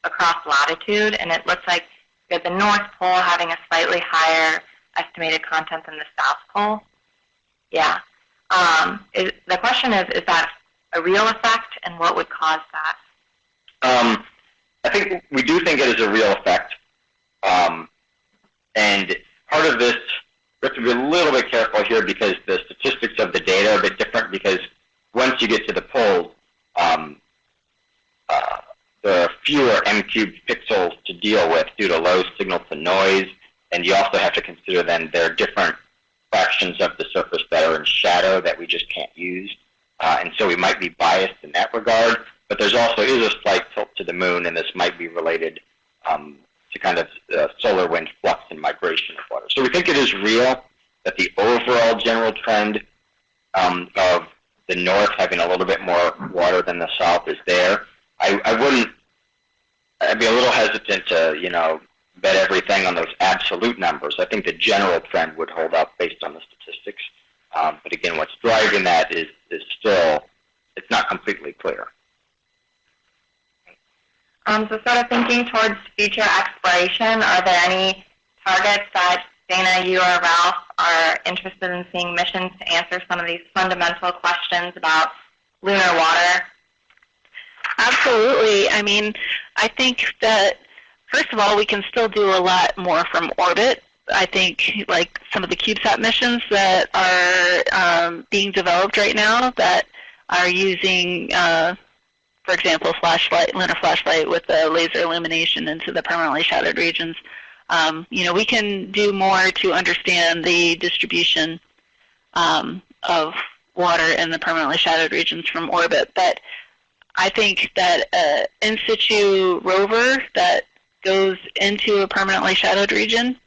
across latitude, and it looks like you had the North Pole having a slightly higher estimated content than the South Pole. Yeah. The question is that a real effect, and what would cause that? I think we do think it is a real effect. And part of this, we have to be a little bit careful here because the statistics of the data are a bit different, because once you get to the poles, there are fewer M-cubed pixels to deal with due to low signal to noise, and you also have to consider then there are different fractions of the surface that are in shadow that we just can't use. And so we might be biased in that regard, but there's also is a slight tilt to the moon, and this might be related to kind of solar wind flux and migration of water. So we think it is real that the overall general trend of the north having a little bit more water than the south is there. I'd be a little hesitant to, bet everything on those absolute numbers. I think the general trend would hold up based on the statistics. But again, what's driving that is still, it's not completely clear. So sort of thinking towards future exploration, are there any targets that Dana, you, or Ralph are interested in seeing missions to answer some of these fundamental questions about lunar water? Absolutely. I mean, I think that, first of all, we can still do a lot more from orbit. I think like some of the CubeSat missions that are being developed right now that are using, for example, lunar flashlight with the laser illumination into the permanently shadowed regions. We can do more to understand the distribution of water in the permanently shadowed regions from orbit. But I think that in situ rover that goes into a permanently shadowed region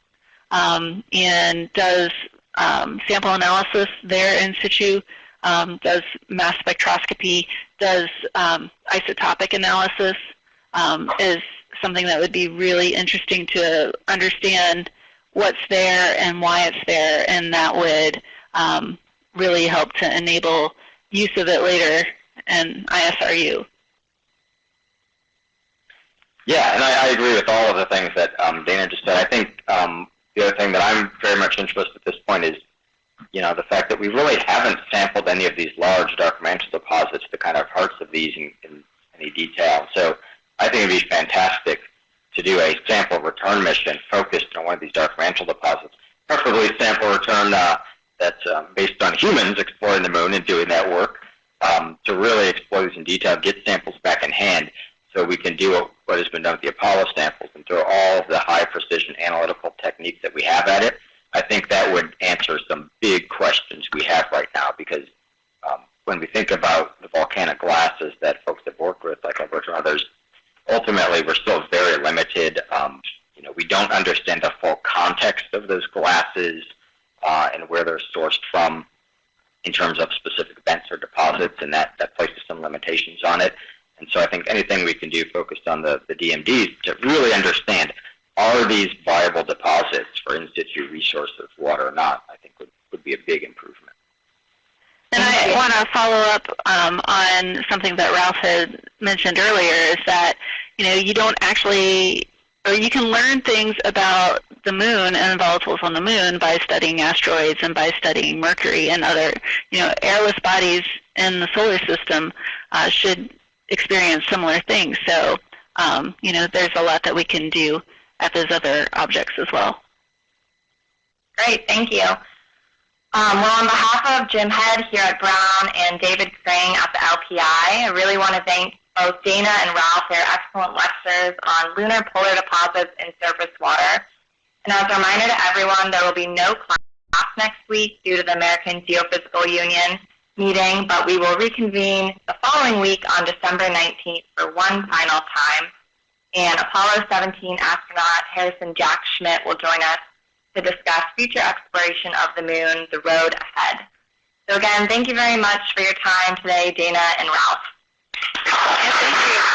and does sample analysis there in situ, does mass spectroscopy, does isotopic analysis, is something that would be really interesting to understand what's there and why it's there, and that would really help to enable use of it later in ISRU. Yeah, and I agree with all of the things that Dana just said. I think the other thing that I'm very much interested at this point is, the fact that we really haven't sampled any of these large dark mantle deposits, the kind of hearts of these in any detail. So I think it'd be fantastic to do a sample return mission focused on one of these dark mantle deposits, preferably sample return that's based on humans exploring the moon and doing that work, to really explore these in detail, get samples back in hand, so we can do what has been done with the Apollo samples and through all of the high-precision analytical techniques that we have at it. I think that would answer some big questions we have right now, because when we think about the volcanic glasses that folks have worked with, like Alberto and others, ultimately we're still very limited. We don't understand the full context of those glasses and where they're sourced from in terms of specific vents or deposits, and that places some limitations on it. And so I think anything we can do focused on the DMDs to really understand, are these viable deposits for in-situ resource of water or not, I think would be a big improvement. And I want to follow up on something that Ralph had mentioned earlier, is that, you don't actually, or you can learn things about the moon and volatiles on the moon by studying asteroids and by studying Mercury and other, airless bodies in the solar system should experience similar things. So, there's a lot that we can do at those other objects as well. Great, thank you. Well, on behalf of Jim Head here at Brown and David Kring at the LPI, I really want to thank both Dana and Ralph for their excellent lectures on lunar polar deposits in surface water. And as a reminder to everyone, there will be no class next week due to the American Geophysical Union meeting, but we will reconvene the following week on December 19th for one final time. And Apollo 17 astronaut Harrison Jack Schmidt will join us to discuss future exploration of the moon, the road ahead. So again, thank you very much for your time today, Dana and Ralph. Yes, thank you.